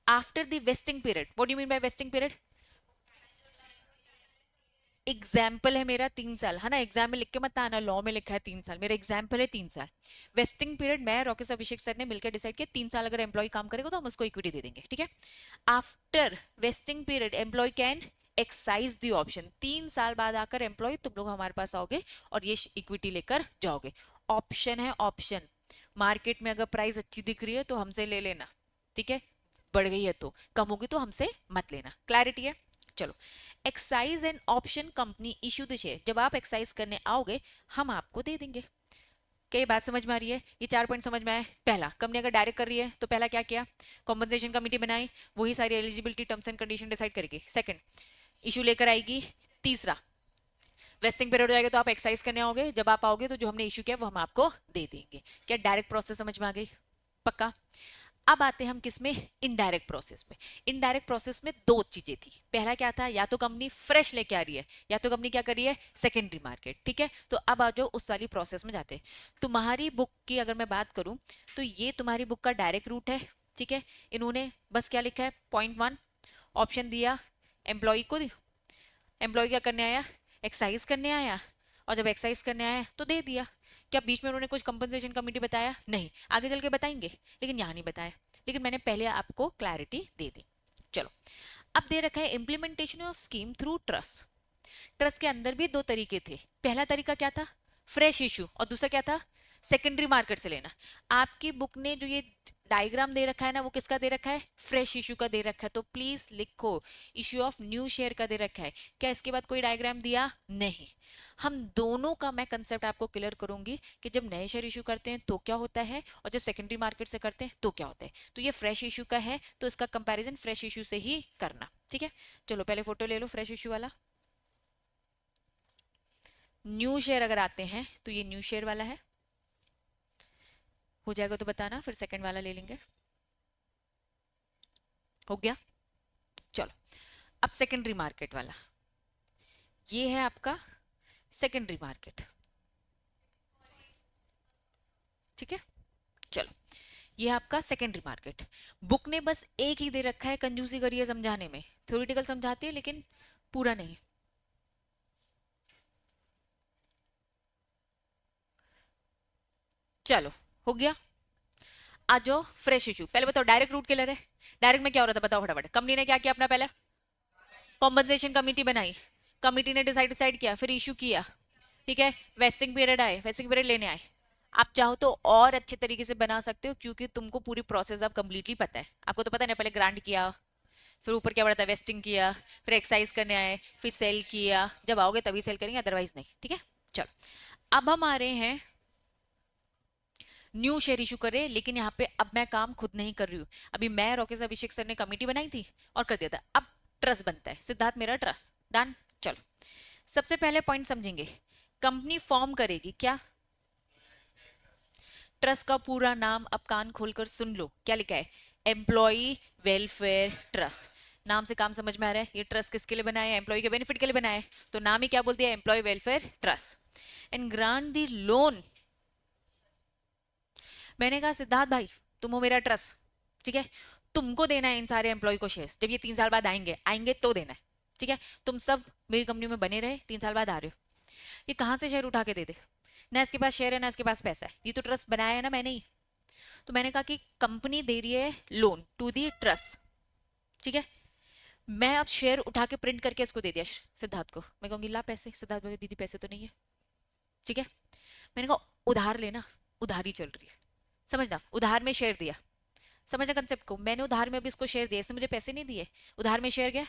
After the vesting period, what do you mean by vesting period, example है मेरा 3 साल, है ना। एग्जाम में लिख के मत आना, लॉ में लिखा है 3 साल, मेरा एग्जाम्पल है 3 साल। वेस्टिंग पीरियड मैं रॉकेश अभिषेक सर ने मिलकर डिसाइड किया 3 साल अगर एम्प्लॉय काम करेगा तो हम उसको इक्विटी दे देंगे, ठीक है। After vesting period employee can exercise the option, 3 साल बाद आकर एम्प्लॉय तुम लोग हमारे पास आओगे और ये इक्विटी लेकर जाओगे। ऑप्शन है, ऑप्शन। मार्केट में अगर प्राइस अच्छी दिख रही है तो हमसे ले लेना, ठीक है। बढ़ गई है तो, कम होगी तो हमसे मत लेना। क्लैरिटी है। चलो, excise and option company issue the share, जब आप एक्साइज करने आओगे हम आपको दे देंगे। क्या ये बात समझ में आ रही है, ये 4 पॉइंट समझ में आए। पहला, कंपनी अगर डायरेक्ट कर रही है तो पहला क्या किया, कॉम्पनसेशन कमेटी बनाई, वही सारी eligibility terms and condition decide करेगी। सेकंड, इशू लेकर आएगी। तीसरा, वेस्टिंग पीरियड हो जाएगा तो आप एक्साइज करने आओगे, जब आप आओगे तो जो हमने इशू किया वो हम आपको दे देंगे। क्या डायरेक्ट प्रोसेस समझ में आ गई, पक्का। अब आते हैं हम किस में, इनडायरेक्ट प्रोसेस में। इनडायरेक्ट प्रोसेस में दो चीजें थी, पहला क्या था, या तो कंपनी फ्रेश लेके आ रही है या तो कंपनी क्या कर रही है, सेकेंडरी मार्केट, ठीक है। तो अब आ जाओ उस वाली प्रोसेस में जाते हैं। तुम्हारी बुक की अगर मैं बात करूं तो ये तुम्हारी बुक का डायरेक्ट रूट है, ठीक है। इन्होंने बस क्या लिखा है, पॉइंट 1 ऑप्शन दिया एम्प्लॉय को, एम्प्लॉय क्या करने आया, एक्सरसाइज करने आया, और जब एक्सरसाइज करने आया तो दे दिया। क्या बीच में उन्होंने कुछ कंपनसेशन कमेटी बताया, नहीं, आगे चल के बताएंगे, लेकिन यहाँ नहीं बताया, लेकिन मैंने पहले आपको क्लैरिटी दे दी। चलो, अब दे रखा है implementation of scheme through trust. Trust के अंदर भी दो तरीके थे, पहला तरीका क्या था, फ्रेश इशू, और दूसरा क्या था, सेकेंडरी मार्केट से लेना। आपकी बुक ने जो ये डायग्राम दे रखा है ना, वो किसका दे रखा है, फ्रेश इशू का दे रखा है, तो प्लीज लिखो इशू ऑफ न्यू शेयर का दे रखा है। क्या इसके बाद कोई डायग्राम दिया, नहीं। हम दोनों का मैं कंसेप्ट आपको क्लियर करूंगी कि जब नए शेयर इशू करते हैं तो क्या होता है, और जब सेकेंडरी मार्केट से करते हैं तो क्या होता है। तो ये फ्रेश इशू का है, तो इसका कंपैरिजन फ्रेश इशू से ही करना, ठीक है। चलो पहले फोटो ले लो फ्रेश इशू वाला। न्यू शेयर अगर आते हैं तो ये न्यू शेयर वाला है, हो जाएगा तो बताना, फिर सेकंड वाला ले लेंगे। हो गया। चलो, अब सेकेंडरी मार्केट वाला, ये है आपका सेकेंडरी मार्केट, ठीक है। चलो, ये है आपका सेकेंडरी मार्केट। बुक ने बस एक ही दे रखा है, कंजूसी करी है समझाने में, थ्योरेटिकल समझाती है लेकिन पूरा नहीं। चलो, हो गया। आ जाओ फ्रेश इशू, पहले बताओ डायरेक्ट रूट किलर है, डायरेक्ट में क्या हो रहा था बताओ फटाफट। कंपनी ने क्या किया अपना, पहले कॉम्पनसेशन कमेटी बनाई, कमेटी ने डिसाइड डिसाइड किया, फिर इशू किया, ठीक है। वेस्टिंग पीरियड आए, वेस्टिंग पीरियड लेने आए। आप चाहो तो और अच्छे तरीके से बना सकते हो, क्योंकि तुमको पूरी प्रोसेस अब कंप्लीटली पता है, आपको तो पता है ना, पहले ग्रांट किया, फिर ऊपर क्या बढ़ता है, वेस्टिंग किया, फिर एक्सरसाइज करने आए, फिर सेल किया, जब आओगे तभी सेल करेंगे, अदरवाइज नहीं, ठीक है। चलो, अब हम आ रहे हैं न्यू शेयर इशू करे, लेकिन यहाँ पे अब मैं काम खुद नहीं कर रही हूँ। अभी मैं राकेश अभिषेक सर ने कमेटी बनाई थी और कर दिया था, अब ट्रस्ट बनता है, सिद्धार्थ मेरा ट्रस्ट डन। चलो, सबसे पहले पॉइंट समझेंगे, कंपनी फॉर्म करेगी क्या, ट्रस्ट का पूरा नाम अब कान खोलकर सुन लो, क्या लिखा है, एम्प्लॉय वेलफेयर ट्रस्ट। नाम से काम समझ में आ रहा है, ये ट्रस्ट किसके लिए बनाया है, एम्प्लॉय के बेनिफिट के लिए बनाया है, तो नाम ही क्या बोल दिया, employee welfare trust. And grant the loan, मैंने कहा सिद्धार्थ भाई तुम हो मेरा ट्रस्ट, ठीक है, तुमको देना है इन सारे एम्प्लॉय को शेयर्स, जब ये 3 साल बाद आएंगे आएंगे तो देना है, ठीक है। तुम सब मेरी कंपनी में बने रहे, 3 साल बाद आ रहे हो, ये कहाँ से शेयर उठा के दे दे, ना इसके पास शेयर है ना इसके पास पैसा है, ये तो ट्रस्ट बनाया है ना मैंने ही। तो मैंने कहा कि कंपनी दे रही है लोन टू दी ट्रस्ट, ठीक है। मैं अब शेयर उठा के प्रिंट करके इसको दे दिया सिद्धार्थ को, मैं कहूंगी ला पैसे, सिद्धार्थ भाई दीदी पैसे तो नहीं है, ठीक है। मैंने कहा उधार लेना, उधारी चल रही है, समझना, उधार में शेयर दिया, समझना कंसेप्ट को, मैंने उधार में अभी इसको शेयर दिया, इसने मुझे पैसे नहीं दिए, उधार में शेयर गया।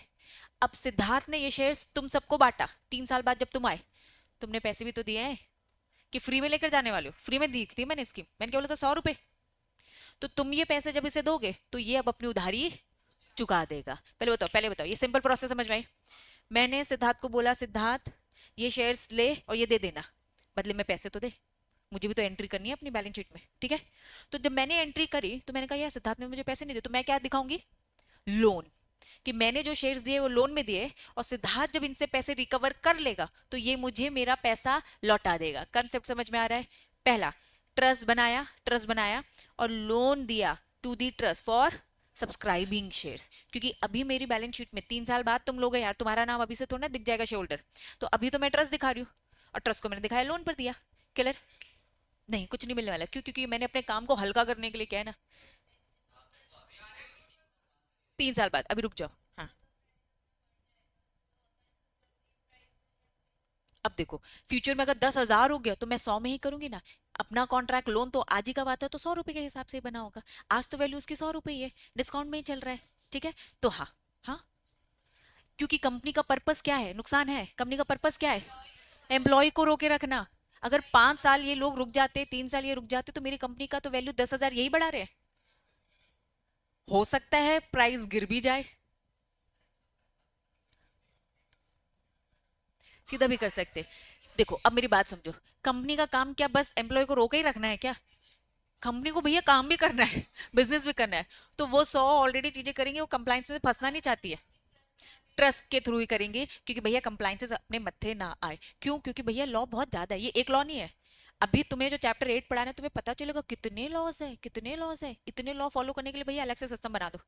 अब सिद्धार्थ ने ये शेयर तुम सबको बांटा, 3 साल बाद जब तुम आए, तुमने पैसे भी तो दिए हैं, कि फ्री में लेकर जाने वाले हो, फ्री में दी थी मैंने स्कीम, मैंने क्या बोला था, 100 रुपए, तो तुम ये पैसे जब इसे दोगे तो ये अब अपनी उधारी चुका देगा। पहले बताओ ये सिंपल प्रोसेस समझ में आई। मैंने सिद्धार्थ को बोला सिद्धार्थ ये शेयर्स ले और ये दे देना, बदले में पैसे तो दे, मुझे भी तो एंट्री करनी है अपनी बैलेंस शीट में, ठीक है। तो जब मैंने एंट्री करी तो मैंने कहा यार सिद्धार्थ ने मुझे पैसे नहीं दिए, तो मैं क्या दिखाऊंगी, लोन, कि मैंने जो शेयर्स दिए वो लोन में दिए, और सिद्धार्थ जब इनसे पैसे रिकवर कर लेगा तो ये मुझे मेरा पैसा लौटा देगा। कंसेप्ट समझ में आ रहा है। पहला, ट्रस्ट बनाया और लोन दिया to the trust for subscribing shares, क्योंकि अभी मेरी बैलेंस शीट में 3 साल बाद तुम लोग यार, तुम्हारा नाम अभी से थोड़ा दिख जाएगा शेयर होल्डर, तो अभी तो मैं ट्रस्ट दिखा रही हूँ, और ट्रस्ट को मैंने दिखाया लोन पर दिया, क्लियर। नहीं कुछ नहीं मिलने वाला, क्यों, क्योंकि मैंने अपने काम को हल्का करने के लिए क्या है ना, 3 साल बाद, अभी रुक जाओ। हाँ, अब देखो, फ्यूचर में अगर 10,000 हो गया तो मैं 100 में ही करूंगी ना, अपना कॉन्ट्रैक्ट लोन तो आज ही का बात है, तो 100 रुपए के हिसाब से ही बना होगा, आज तो वैल्यू उसकी 100 रुपए ही है, डिस्काउंट में ही चल रहा है, ठीक है। तो हाँ, हाँ, क्योंकि कंपनी का पर्पस क्या है, नुकसान है, कंपनी का पर्पस क्या है, एम्प्लॉय को रोके रखना। अगर 5 साल ये लोग रुक जाते, 3 साल ये रुक जाते, तो मेरी कंपनी का तो वैल्यू 10,000 यही बढ़ा रहे हैं, हो सकता है प्राइस गिर भी जाए, सीधा भी कर सकते। देखो अब मेरी बात समझो, कंपनी का काम क्या बस एम्प्लॉय को रोके ही रखना है क्या, कंपनी को भैया काम भी करना है, बिजनेस भी करना है, तो वो 100 ऑलरेडी चीजें करेंगे, वो कंप्लाइंस में फंसना नहीं चाहती है, ट्रस्ट के थ्रू ही करेंगे, क्योंकि भैया कंप्लाइंसेस अपने मत्थे ना आए। क्यों? क्योंकि भैया लॉ बहुत ज्यादा है, ये एक लॉ नहीं है। अभी तुम्हें जो चैप्टर 8 पढ़ाना है तुम्हें पता चलेगा कितने लॉज है, कितने लॉज है। इतने लॉ फॉलो करने के लिए भैया अलग से सिस्टम बना दो।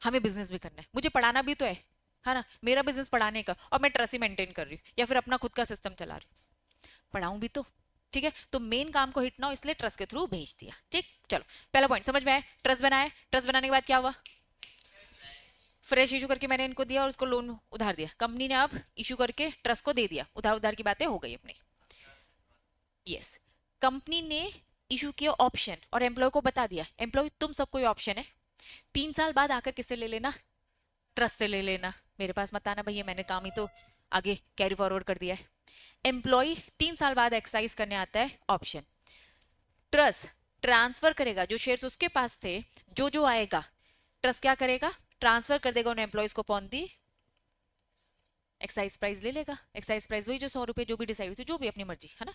हमें बिजनेस भी करना है, मुझे पढ़ाना भी तो है ना, मेरा बिजनेस पढ़ाने का, और मैं ट्रस्ट ही मेंटेन कर रही हूँ या फिर अपना खुद का सिस्टम चला रही हूँ, पढ़ाऊं भी तो। ठीक है, तो मेन काम को हिट ना हो इसलिए ट्रस्ट के थ्रू भेज दिया। ठीक, चलो पहला पॉइंट समझ में आया। ट्रस्ट बनाया, ट्रस्ट बनाने के बाद क्या हुआ, फ्रेश इशू करके मैंने इनको दिया और उसको लोन उधार दिया, कंपनी ने अब इशू करके ट्रस्ट को दे दिया, उधार उधार की बातें हो गई अपनी। यस, कंपनी ने इशू किया ऑप्शन और एम्प्लॉय को बता दिया, एम्प्लॉय तुम सबको ये ऑप्शन है, 3 साल बाद आकर किससे ले लेना, ट्रस्ट से ले लेना, मेरे पास मत आना भैया, मैंने काम ही तो आगे कैरी फॉरवर्ड कर दिया है। एम्प्लॉय 3 साल बाद एक्सरसाइज करने आता है ऑप्शन, ट्रस्ट ट्रांसफर करेगा जो शेयर्स उसके पास थे, जो आएगा ट्रस्ट क्या करेगा, ट्रांसफर कर देगा उन एम्प्लॉयज को पॉन दी एक्साइज प्राइस ले लेगा, एक्साइज प्राइस वही जो 100 रुपए जो भी डिसाइड हुई, जो भी अपनी मर्जी है ना।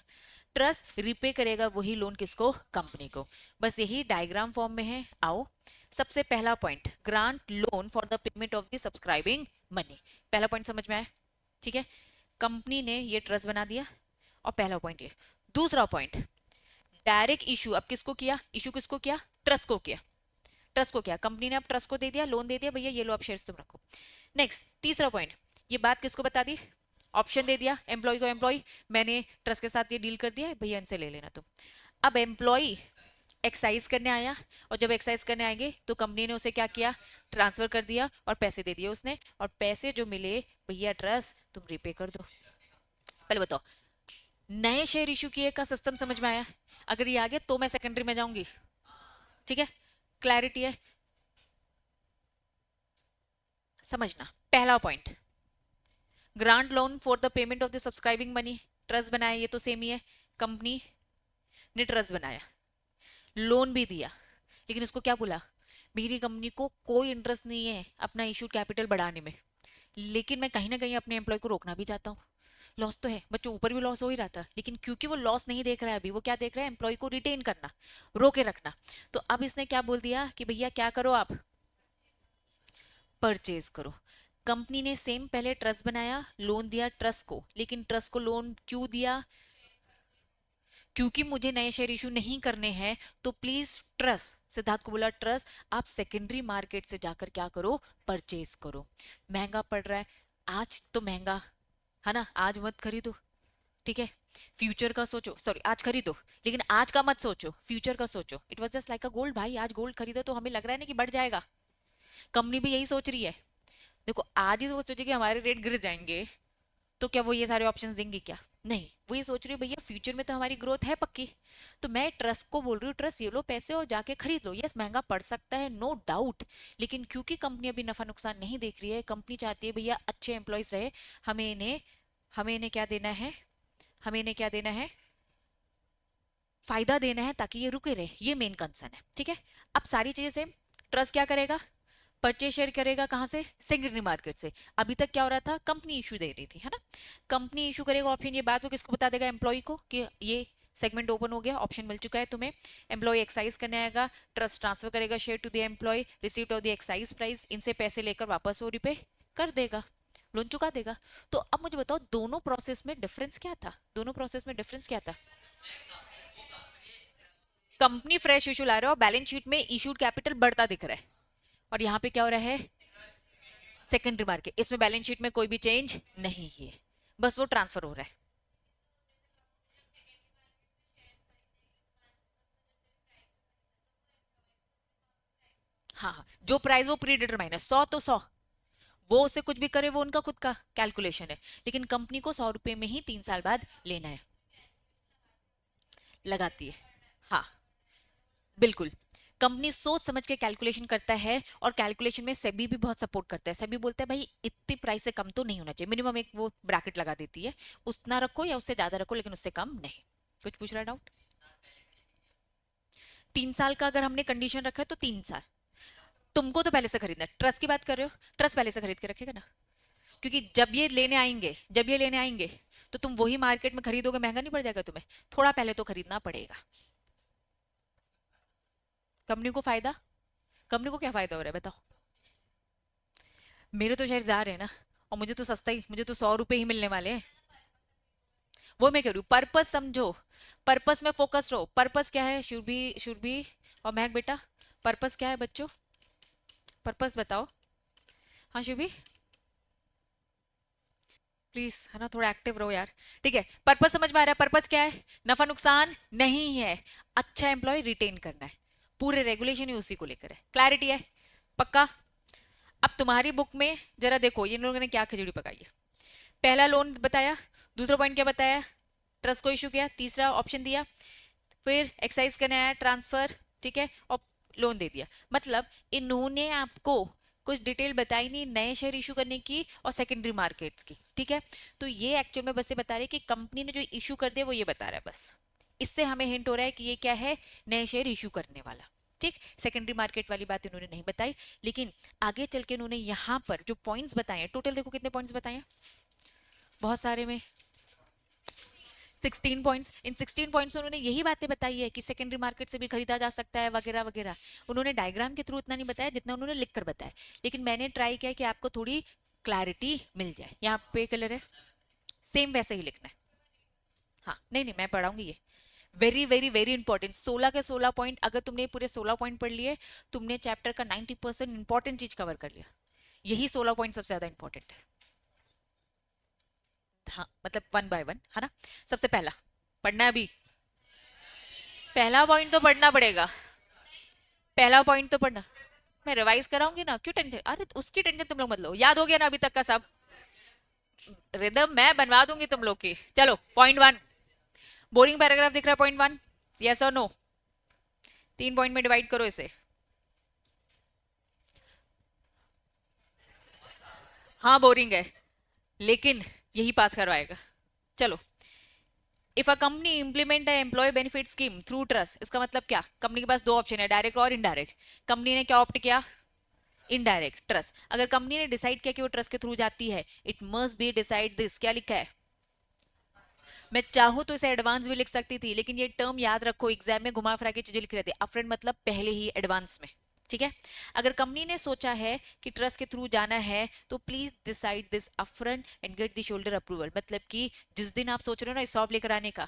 ट्रस्ट रिपे करेगा वही लोन किसको, कंपनी को। बस यही डायग्राम फॉर्म में है। आओ, सबसे पहला point, grant loan for the payment of the subscribing money, पहला पॉइंट समझ में आया। ठीक है, कंपनी ने ये ट्रस्ट बना दिया और पहला पॉइंट ये। दूसरा पॉइंट, डायरेक्ट इशू अब किसको किया, इशू किसको किया, ट्रस्ट को किया, ट्रस्ट को किया, कंपनी ने अब ट्रस्ट को दे दिया, लोन दे दिया, भैया ये लो आप शेयर्स तुम रखो। नेक्स्ट तीसरा पॉइंट, ये बात किसको बता दी, ऑप्शन दे दिया एम्प्लॉय को, एम्प्लॉय मैंने ट्रस्ट के साथ ये डील कर दिया है भैया, इनसे ले लेना तुम। अब एम्प्लॉय एक्साइज करने आया, और जब एक्साइज करने आएंगे तो कंपनी ने उसे क्या किया, ट्रांसफर कर दिया और पैसे दे दिए उसने, और पैसे जो मिले भैया ट्रस्ट तुम रिपे कर दो। पहले बताओ, नए शेयर इशू किए का सिस्टम समझ में आया? अगर ये आ गया तो मैं सेकेंडरी में जाऊंगी। ठीक है, क्लैरिटी है, समझना। पहला point, grant loan for the payment of the subscribing money, trust बनाया, ये तो सेम ही है, कंपनी ने ट्रस्ट बनाया, लोन भी दिया, लेकिन उसको क्या बोला, मेरी कंपनी को कोई इंटरेस्ट नहीं है अपना इशू कैपिटल बढ़ाने में, लेकिन मैं कहीं ना कहीं अपने एम्प्लॉय को रोकना भी चाहता हूँ। लॉस तो है, बच्चों ऊपर भी लॉस हो ही रहा था, लेकिन क्योंकि वो लॉस नहीं देख रहा है अभी, वो क्या देख रहा है, एम्प्लॉय को रिटेन करना, रोके रखना। तो अब इसने क्या बोल दिया कि भैया क्या करो आप, परचेज करो। कंपनी ने सेम पहले ट्रस्ट बनाया, लोन दिया ट्रस्ट को, लेकिन ट्रस्ट को लोन क्यों दिया, क्योंकि मुझे नए शेयर इशू नहीं करने हैं, तो प्लीज ट्रस्ट, सिद्धार्थ को बोला ट्रस्ट आप सेकेंडरी मार्केट से जाकर क्या करो, परचेज करो। महंगा पड़ रहा है आज तो महंगा है ना, आज मत खरीदो। ठीक है, फ्यूचर का सोचो, सॉरी आज खरीदो, लेकिन आज का मत सोचो, फ्यूचर का सोचो। It was just like a gold, भाई आज गोल्ड खरीदो तो हमें लग रहा है ना कि बढ़ जाएगा, कंपनी भी यही सोच रही है। देखो आज ही वो सोचे कि हमारे रेट गिर जाएंगे, तो क्या वो ये सारे ऑप्शंस देंगे क्या, नहीं, वो ये सोच रही है भैया फ्यूचर में तो हमारी ग्रोथ है पक्की, तो मैं ट्रस्ट को बोल रही हूँ ट्रस्ट ये लो पैसे और जाके खरीद लो। यस महंगा पड़ सकता है, नो डाउट, लेकिन क्योंकि कंपनी अभी नफा नुकसान नहीं देख रही है, कंपनी चाहती है भैया अच्छे एम्प्लॉयज रहे, हमें इन्हें क्या देना है, हमें इन्हें क्या देना है, फायदा देना है ताकि ये रुके रहे, ये मेन कंसर्न है। ठीक है, अब सारी चीजें सेम, ट्रस्ट क्या करेगा, परचेज शेयर करेगा कहां से, सेकेंडरी मार्केट से। अभी तक क्या हो रहा था, कंपनी इशू दे रही थी है ना, कंपनी इशू करेगा ऑप्शन, ये बात वो किसको बता देगा, एम्प्लॉय को, कि ये सेगमेंट ओपन हो गया, ऑप्शन मिल चुका है तुम्हें। एम्प्लॉय एक्साइज करने आएगा, ट्रस्ट ट्रांसफर करेगा share to the employee, receipt of the exercise price, इनसे पैसे लेकर वापस वो रिपे कर देगा, लोन चुका देगा। तो अब मुझे बताओ दोनों प्रोसेस में डिफरेंस क्या था, दोनों प्रोसेस में डिफरेंस क्या था, कंपनी फ्रेश इशू ला रहा है और बैलेंस शीट में इशूड कैपिटल बढ़ता दिख रहा है, और यहाँ पे क्या हो रहा है, सेकेंडरी मार्केट, इसमें बैलेंस शीट में कोई भी चेंज नहीं है, बस वो ट्रांसफर हो रहा है। हाँ हाँ, जो प्राइस वो प्री डिटरमाइन है, 100 तो 100, वो उससे कुछ भी करे वो उनका खुद का कैलकुलेशन है, लेकिन कंपनी को 100 रुपए में ही 3 साल बाद लेना है, लगाती है। हाँ बिल्कुल, कंपनी सोच समझ के कैलकुलेशन करता है, और कैलकुलेशन में सेबी भी बहुत सपोर्ट करता है, सेबी बोलता है भाई इतनी प्राइस से कम तो नहीं होना चाहिए, मिनिमम एक वो ब्रैकेट लगा देती है, उतना रखो या उससे ज्यादा रखो लेकिन उससे कम नहीं। कुछ पूछ रहा है डाउट, 3 साल का अगर हमने कंडीशन रखा है तो 3 साल, तुमको तो पहले से खरीदना है, ट्रस्ट की बात कर रहे हो, ट्रस्ट पहले से खरीद के रखेगा ना, क्योंकि जब ये लेने आएंगे तो तुम वही मार्केट में खरीदोगे, महंगा नहीं पड़ जाएगा तुम्हें, थोड़ा पहले तो खरीदना पड़ेगा। कंपनी को फायदा, कंपनी को क्या फायदा हो रहा है बताओ? मेरे तो शेयर जा रहे हैं ना, और मुझे तो सस्ता ही, मुझे तो 100 रुपए ही मिलने वाले हैं। वो मैं कह रही हूँ, पर्पस समझो, पर्पस में फोकस रहो। पर्पस क्या है शुड बी और महक बेटा, पर्पस क्या है बच्चों? पर्पस बताओ। हाँ शुभी, प्लीज है ना, थोड़ा एक्टिव रहो यार। ठीक है, पर्पस समझ में आ रहा है? पर्पस क्या है? नफा नुकसान नहीं है, अच्छा एम्प्लॉय रिटेन करना है। पूरे रेगुलेशन ही उसी को लेकर है। क्लैरिटी है? पक्का? अब तुम्हारी बुक में जरा देखो ये लोगों ने क्या खिचड़ी पकाई है। पहला लोन बताया, दूसरा पॉइंट क्या बताया? ट्रस्ट को इशू किया, तीसरा ऑप्शन दिया, फिर एक्साइज करने आया ट्रांसफर, ठीक है, और लोन दे दिया। मतलब इन्होंने आपको कुछ डिटेल बताई नहीं नए शेयर इशू करने की और सेकेंडरी मार्केट्स की, ठीक है। तो ये एक्चुअल में बस ये बता रहे कि कंपनी ने जो इशू कर दिया वो ये बता रहा है बस। इससे हमें हिंट हो रहा है कि ये क्या है, नए शेयर इशू करने वाला। ठीक, सेकेंडरी मार्केट वाली बात इन्होंने नहीं बताई। लेकिन आगे चल के इन्होंने यहाँ पर जो पॉइंट्स बताए हैं, टोटल देखो कितने पॉइंट्स बताए हैं, बहुत सारे में 16 पॉइंट्स। इन 16 पॉइंट्स में उन्होंने यही बातें बताई है कि सेकेंडरी मार्केट से भी खरीदा जा सकता है वगैरह वगैरह। उन्होंने डायग्राम के थ्रू इतना नहीं बताया जितना उन्होंने लिख कर बताया। लेकिन मैंने ट्राई किया कि आपको थोड़ी क्लैरिटी मिल जाए। यहाँ पे कलर है, सेम वैसे ही लिखना है। हाँ नहीं नहीं, मैं पढ़ाऊंगी ये। वेरी वेरी वेरी इंपॉर्टेंट, 16 के 16 पॉइंट, अगर तुमने पूरे 16 पॉइंट पढ़ लिए, तुमने चैप्टर का 90% इंपॉर्टेंट चीज कवर कर लिया। यही 16 पॉइंट सबसे ज्यादा इंपॉर्टेंट है। हाँ मतलब वन बाय वन, है ना। सबसे पहला पढ़ना है अभी, पहला पॉइंट तो पढ़ना पड़ेगा, पहला पॉइंट तो पढ़ना। मैं रिवाइज कराऊंगी ना, क्यों टेंशन, अरे उसकी टेंशन तुम लोग मत लो, याद हो गया ना अभी तक का सब। रिदम मैं बनवा दूंगी तुम लोग की। चलो पॉइंट वन, बोरिंग पैराग्राफ दिख रहा है पॉइंट वन, यस और नो? 3 पॉइंट में डिवाइड करो इसे। हाँ बोरिंग है, लेकिन यही पास करवाएगा। चलो, if a company implement employee benefit scheme through trust, इसका मतलब क्या? कंपनी के पास दो ऑप्शन है, डायरेक्ट और इनडायरेक्ट। कंपनी ने क्या ऑप्ट किया? Indirect trust. अगर कंपनी ने डिसाइड किया कि वो ट्रस्ट के थ्रू जाती है, it must be decide this, क्या लिखा है? मैं चाहूं तो इसे एडवांस भी लिख सकती थी, लेकिन ये टर्म याद रखो, एग्जाम में घुमा फिरा के चीजें लिख रहे थे। अपफ्रंट मतलब पहले ही, एडवांस में। ठीक है, अगर कंपनी ने सोचा है कि ट्रस्ट के थ्रू जाना है, तो please decide this upfront and get the shoulder approval. मतलब कि जिस दिन आप सोच रहे हो ना सॉब लेकर आने का,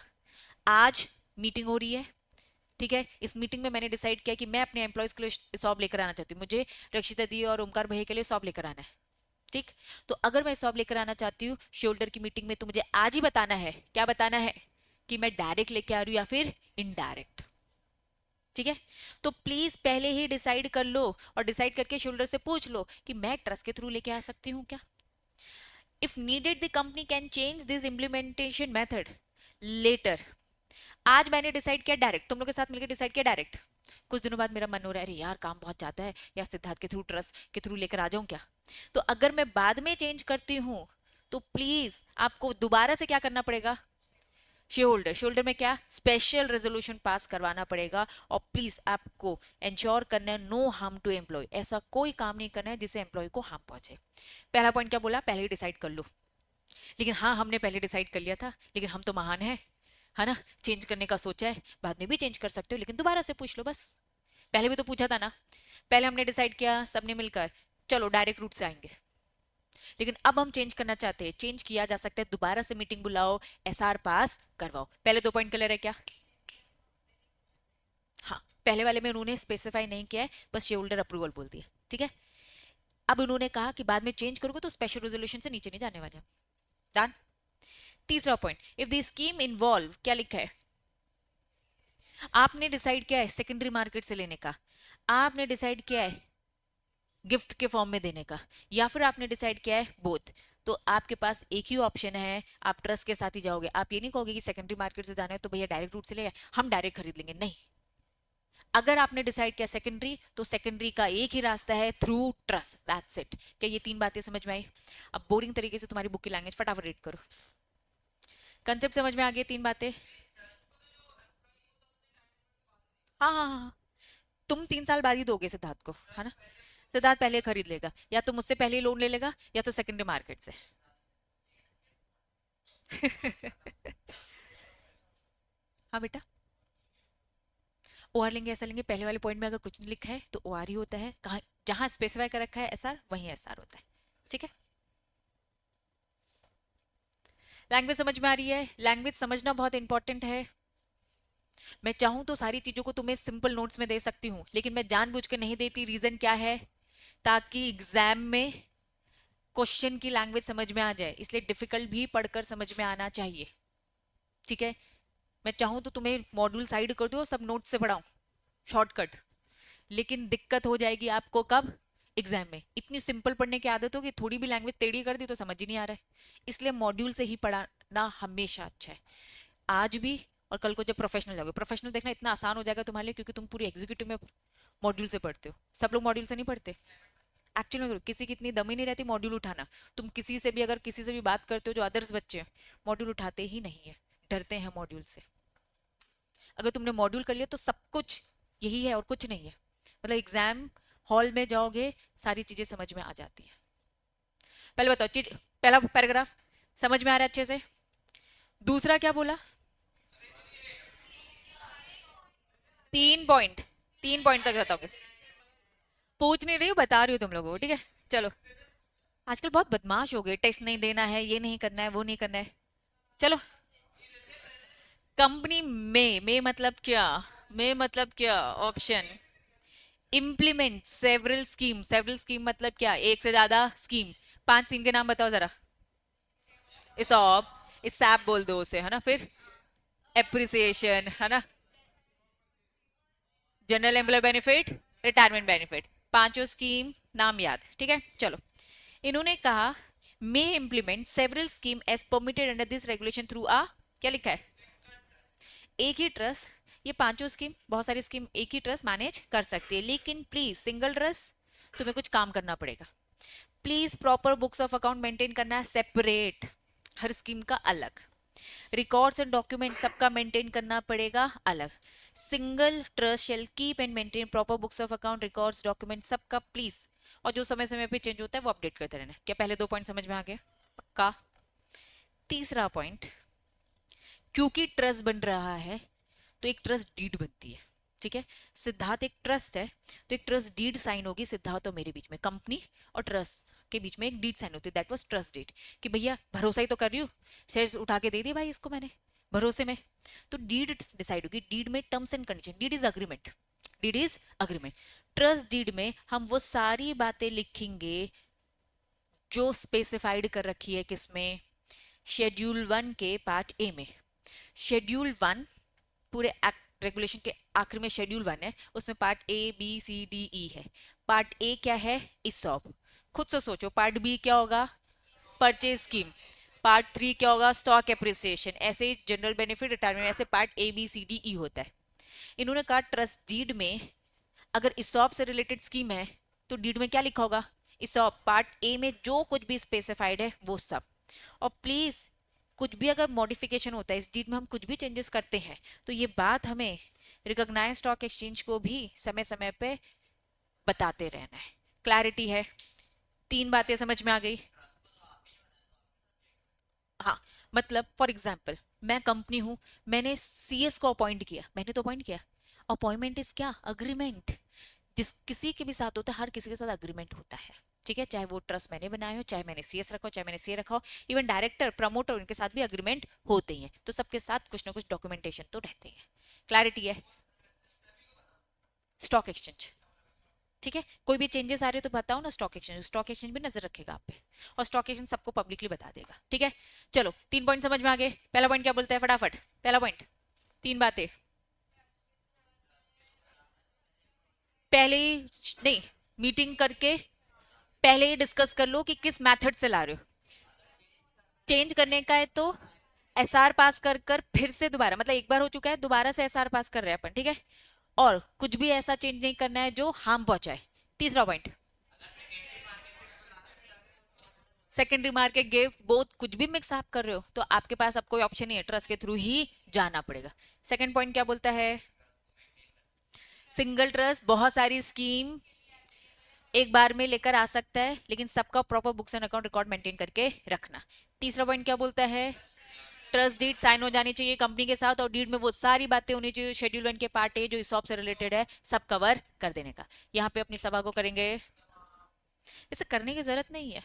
आज मीटिंग हो रही है, ठीक है, इस मीटिंग में मैंने डिसाइड किया कि मैं अपने एम्प्लॉयज के लिए सॉब लेकर आना चाहती हूँ, मुझे रक्षिता दी और ओमकार भैया के लिए सॉब लेकर आना है। ठीक, तो अगर मैं सॉब लेकर आना चाहती हूँ शोल्डर की मीटिंग में, तो मुझे आज ही बताना है, क्या बताना है, कि मैं डायरेक्ट लेके आ रही हूँ या फिर इनडायरेक्ट। ठीक है, तो प्लीज पहले ही डिसाइड कर लो, और डिसाइड करके शोल्डर से पूछ लो कि मैं ट्रस्ट के थ्रू लेके आ सकती हूँ क्या। If needed the company can change this implementation method later. आज मैंने डिसाइड किया डायरेक्ट, तुम लोग के साथ मिलकर डिसाइड किया डायरेक्ट। कुछ दिनों बाद मेरा मन हो रहा है, अरे यार काम बहुत ज्यादा है यार, सिद्धार्थ के थ्रू ट्रस्ट के थ्रू लेकर आ जाऊं क्या? तो अगर मैं बाद में चेंज करती हूँ, तो प्लीज आपको दोबारा से क्या करना पड़ेगा? शेयर होल्डर, शेयर होल्डर में क्या स्पेशल रेजोल्यूशन पास करवाना पड़ेगा। और प्लीज आपको इंश्योर करना है नो हार्म टू एम्प्लॉय, ऐसा कोई काम नहीं करना है जिससे एम्प्लॉय को हार्म पहुंचे। पहला पॉइंट क्या बोला? पहले ही डिसाइड कर लो। लेकिन हाँ, हमने पहले डिसाइड कर लिया था, लेकिन हम तो महान है, है ना। चेंज करने का सोचा है, बाद में भी चेंज कर सकते हो, लेकिन दोबारा से पूछ लो बस। पहले भी तो पूछा था ना, पहले हमने डिसाइड किया सबने मिलकर, चलो डायरेक्ट रूट से आएंगे। लेकिन अब हम चेंज करना चाहते हैं, चेंज किया जा सकता है, दोबारा से मीटिंग बुलाओ, एसआर पास करवाओ। पहले दो पॉइंट क्लियर है क्या? हाँ, पहले वाले में उन्होंने स्पेसिफाई नहीं किया है, बस शेयर होल्डर अप्रूवल बोल दिया। ठीक है, अब उन्होंने कहा कि बाद में चेंज करोगे तो स्पेशल रेजोल्यूशन से नीचे नहीं जाने वाले। डन। तीसरा point, if the scheme involve, क्या लिखा है? आपने डिसाइड किया है सेकेंडरी मार्केट से लेने का, आपने डिसाइड किया है गिफ्ट के फॉर्म में देने का, या फिर आपने डिसाइड किया है बोथ, तो आपके पास एक ही ऑप्शन है, आप ट्रस्ट के साथ ही जाओगे। आप ये नहीं कहोगे कि सेकेंडरी मार्केट से जाना है तो भैया डायरेक्ट रूट से ले हम डायरेक्ट खरीद लेंगे, नहीं। अगर आपने डिसाइड किया सेकेंडरी, तो सेकेंडरी का एक ही रास्ता है, थ्रू ट्रस्ट, दैट्स इट। क्या ये तीन बातें समझ में आई? अब बोरिंग तरीके से तुम्हारी बुक की लैंग्वेज फटाफट रीड करो। कंसेप्ट समझ में आ गई? तीन बातें। हाँ हाँ हाँ हाँ। तुम 3 साल बाद ही दोगे सिद्धार्थ को, है ना। सिद्धार्थ पहले खरीद लेगा, या तो मुझसे पहले लोन ले लेगा, या तो सेकेंडरी मार्केट से। हाँ बेटा, ओ आर लेंगे, ऐसा लेंगे, पहले वाले पॉइंट में अगर कुछ नहीं लिखा है तो ओ आर ही होता है, कहाँ जहां स्पेसिफाई कर रखा है एस आर वहीं एस आर होता है, ठीक है। लैंग्वेज समझ में आ रही है? लैंग्वेज समझना बहुत इंपॉर्टेंट है। मैं चाहूं तो सारी चीजों को तुम्हें सिंपल नोट्स में दे सकती हूँ, लेकिन मैं जानबूझ के नहीं देती। रीजन क्या है? ताकि एग्जाम में क्वेश्चन की लैंग्वेज समझ में आ जाए, इसलिए डिफिकल्ट भी पढ़कर समझ में आना चाहिए, ठीक है। मैं चाहूं तो तुम्हें मॉड्यूल साइड कर दूं और सब नोट से पढ़ाऊं, शॉर्टकट, लेकिन दिक्कत हो जाएगी आपको कब? एग्जाम में। इतनी सिंपल पढ़ने की आदत हो कि थोड़ी भी लैंग्वेज टेढ़ी कर दी तो समझ ही नहीं आ रहा है, इसलिए मॉड्यूल से ही पढ़ाना हमेशा अच्छा है, आज भी और कल को जब प्रोफेशनल जाओगे। प्रोफेशनल देखना इतना आसान हो जाएगा तुम्हारे लिए, क्योंकि तुम पूरी एग्जीक्यूटिव में मॉड्यूल से पढ़ते हो, सब लोग मॉड्यूल से नहीं पढ़ते। एक्चुअली में किसी की इतनी दम ही नहीं रहती मॉड्यूल उठाना। तुम किसी से भी अगर किसी से भी बात करते हो जो अदर्स बच्चे हैं, मॉड्यूल उठाते ही नहीं है, डरते हैं मॉड्यूल से। अगर तुमने मॉड्यूल कर लिया तो सब कुछ यही है और कुछ नहीं है, मतलब एग्जाम हॉल में जाओगे सारी चीजें समझ में आ जाती है। पहले बताओ चीज, पहला पैराग्राफ समझ में आ रहा है अच्छे से? दूसरा क्या बोला? 3 पॉइंट, 3 पॉइंट तक बताओगे? पूछ नहीं रही हूँ, बता रही हूँ तुम लोगों को, ठीक है। चलो, आजकल बहुत बदमाश हो गए, टेस्ट नहीं देना है, ये नहीं करना है, वो नहीं करना है। चलो, कंपनी में मतलब क्या? में मतलब क्या? Option, implement several scheme. Several scheme मतलब क्या? एक से ज्यादा स्कीम। 5 स्कीम के नाम बताओ जरा। इसॉप, इसैप बोल दो उसे, है ना। फिर एप्रिसिएशन, है ना। General employee benefit, retirement benefit, पांचों स्कीम नाम याद, ठीक है। चलो, इन्होंने कहा may implement several scheme as permitted under this regulation through uh, क्या लिखा है? एक ही ट्रस्ट, ये पांचों स्कीम, बहुत सारी स्कीम एक ही ट्रस्ट मैनेज कर सकती है, लेकिन प्लीज सिंगल ट्रस्ट तुम्हें कुछ काम करना पड़ेगा। Please proper books of account maintain करना है सेपरेट, हर स्कीम का अलग। रिकॉर्ड्स एंड डॉक्यूमेंट सबका मेंटेन करना पड़ेगा अलग। Single trust shall keep and maintain proper books of account, records, document सबका प्लीज। और जो समय समय पे चेंज होता है वो अपडेट करते रहना। क्या पहले 2 पॉइंट समझ में आ गया? पक्का। तीसरा पॉइंट, क्योंकि ट्रस्ट बन रहा है तो एक ट्रस्ट डीड बनती है, ठीक है। सिद्धार्थ एक ट्रस्ट है, तो एक ट्रस्ट डीड साइन होगी सिद्धार्थ और मेरे बीच में, कंपनी और ट्रस्ट के बीच में एक डीड साइन होती है, दैट वाज ट्रस्ट डीड। कि भैया भरोसा ही तो कर रही हूँ, शेयर्स उठा के दे दिए भाई इसको मैंने भरोसे में। तो डीड डिसाइड होगी, डीड में terms and condition, deed is agreement, deed is agreement. Trust deed में हम वो सारी बातें लिखेंगे जो स्पेसिफाइड कर रखी है किसमें? शेड्यूल 1 के पार्ट ए में। शेड्यूल 1 पूरे एक्ट रेगुलेशन के आखिर में शेड्यूल 1 है, उसमें part A B C D E है। पार्ट ए क्या है? इसॉप। खुद से सोचो, पार्ट बी क्या होगा? Purchase scheme. पार्ट 3 क्या होगा? Stock appreciation. ऐसे ही जनरल बेनिफिट, रिटायरमेंट, ऐसे part A B C D E होता है। इन्होंने कहा ट्रस्ट डीड में अगर इसॉप से रिलेटेड स्कीम है तो डीड में क्या लिखा होगा? इसॉप। पार्ट ए में जो कुछ भी स्पेसिफाइड है वो सब। और प्लीज कुछ भी अगर मॉडिफिकेशन होता है इस डीड में, हम कुछ भी चेंजेस करते हैं तो ये बात हमें रिकॉग्नाइज स्टॉक एक्सचेंज को भी समय समय पे बताते रहना है। क्लैरिटी है? 3 बातें समझ में आ गई? हाँ, मतलब फॉर एग्जाम्पल मैं कंपनी हूं, मैंने सीएस को अपॉइंट किया, मैंने तो अपॉइंट किया। अपॉइंटमेंट इज क्या? अग्रीमेंट। जिस किसी के भी साथ होता है, हर किसी के साथ अग्रीमेंट होता है, ठीक है। चाहे वो ट्रस्ट मैंने बनाया हो, चाहे मैंने सीएस रखा हो, चाहे मैंने सीए रखा हो, इवन डायरेक्टर प्रमोटर उनके साथ भी अग्रीमेंट होते ही हैं, तो सबके साथ कुछ ना कुछ डॉक्यूमेंटेशन तो रहते हैं। क्लैरिटी है? स्टॉक एक्सचेंज, ठीक है। कोई भी चेंजेस आ रहे हो तो बताओ ना स्टॉक एक्सचेंज, स्टॉक एक्सचेंज भी नजर रखेगा आप पे, और स्टॉक एक्सचेंज सबको पब्लिकली बता देगा, ठीक है। चलो, 3 पॉइंट समझ में आ गए। पहला पॉइंट क्या बोलता है फटाफट? पहला पॉइंट, 3 बातें। पहले ही नहीं, मीटिंग करके पहले ही डिस्कस कर लो कि किस मेथड से ला रहे हो। चेंज करने का है तो एसआर पास कर कर फिर से दोबारा, मतलब एक बार हो चुका है, दोबारा से एसआर पास कर रहे हैं अपन, ठीक है। और कुछ भी ऐसा चेंज नहीं करना है जो हार्म पहुंचाए। तीसरा point, secondary market gift both कुछ भी मिक्स आप कर रहे हो तो आपके पास अब कोई ऑप्शन नहीं है, ट्रस्ट के थ्रू ही जाना पड़ेगा। सेकंड पॉइंट क्या बोलता है? सिंगल ट्रस्ट बहुत सारी स्कीम एक बार में लेकर आ सकता है, लेकिन सबका proper books and account record maintain करके रखना। तीसरा पॉइंट क्या बोलता है? ट्रस्ट डीड साइन हो जानी चाहिए कंपनी के साथ, और डीड में वो सारी बातें होनी चाहिए शेड्यूल 1 के पार्ट ए जो इसॉप से रिलेटेड है, सब कवर कर देने का। यहाँ पे अपनी सभा को करेंगे, इसे करने की जरूरत नहीं है,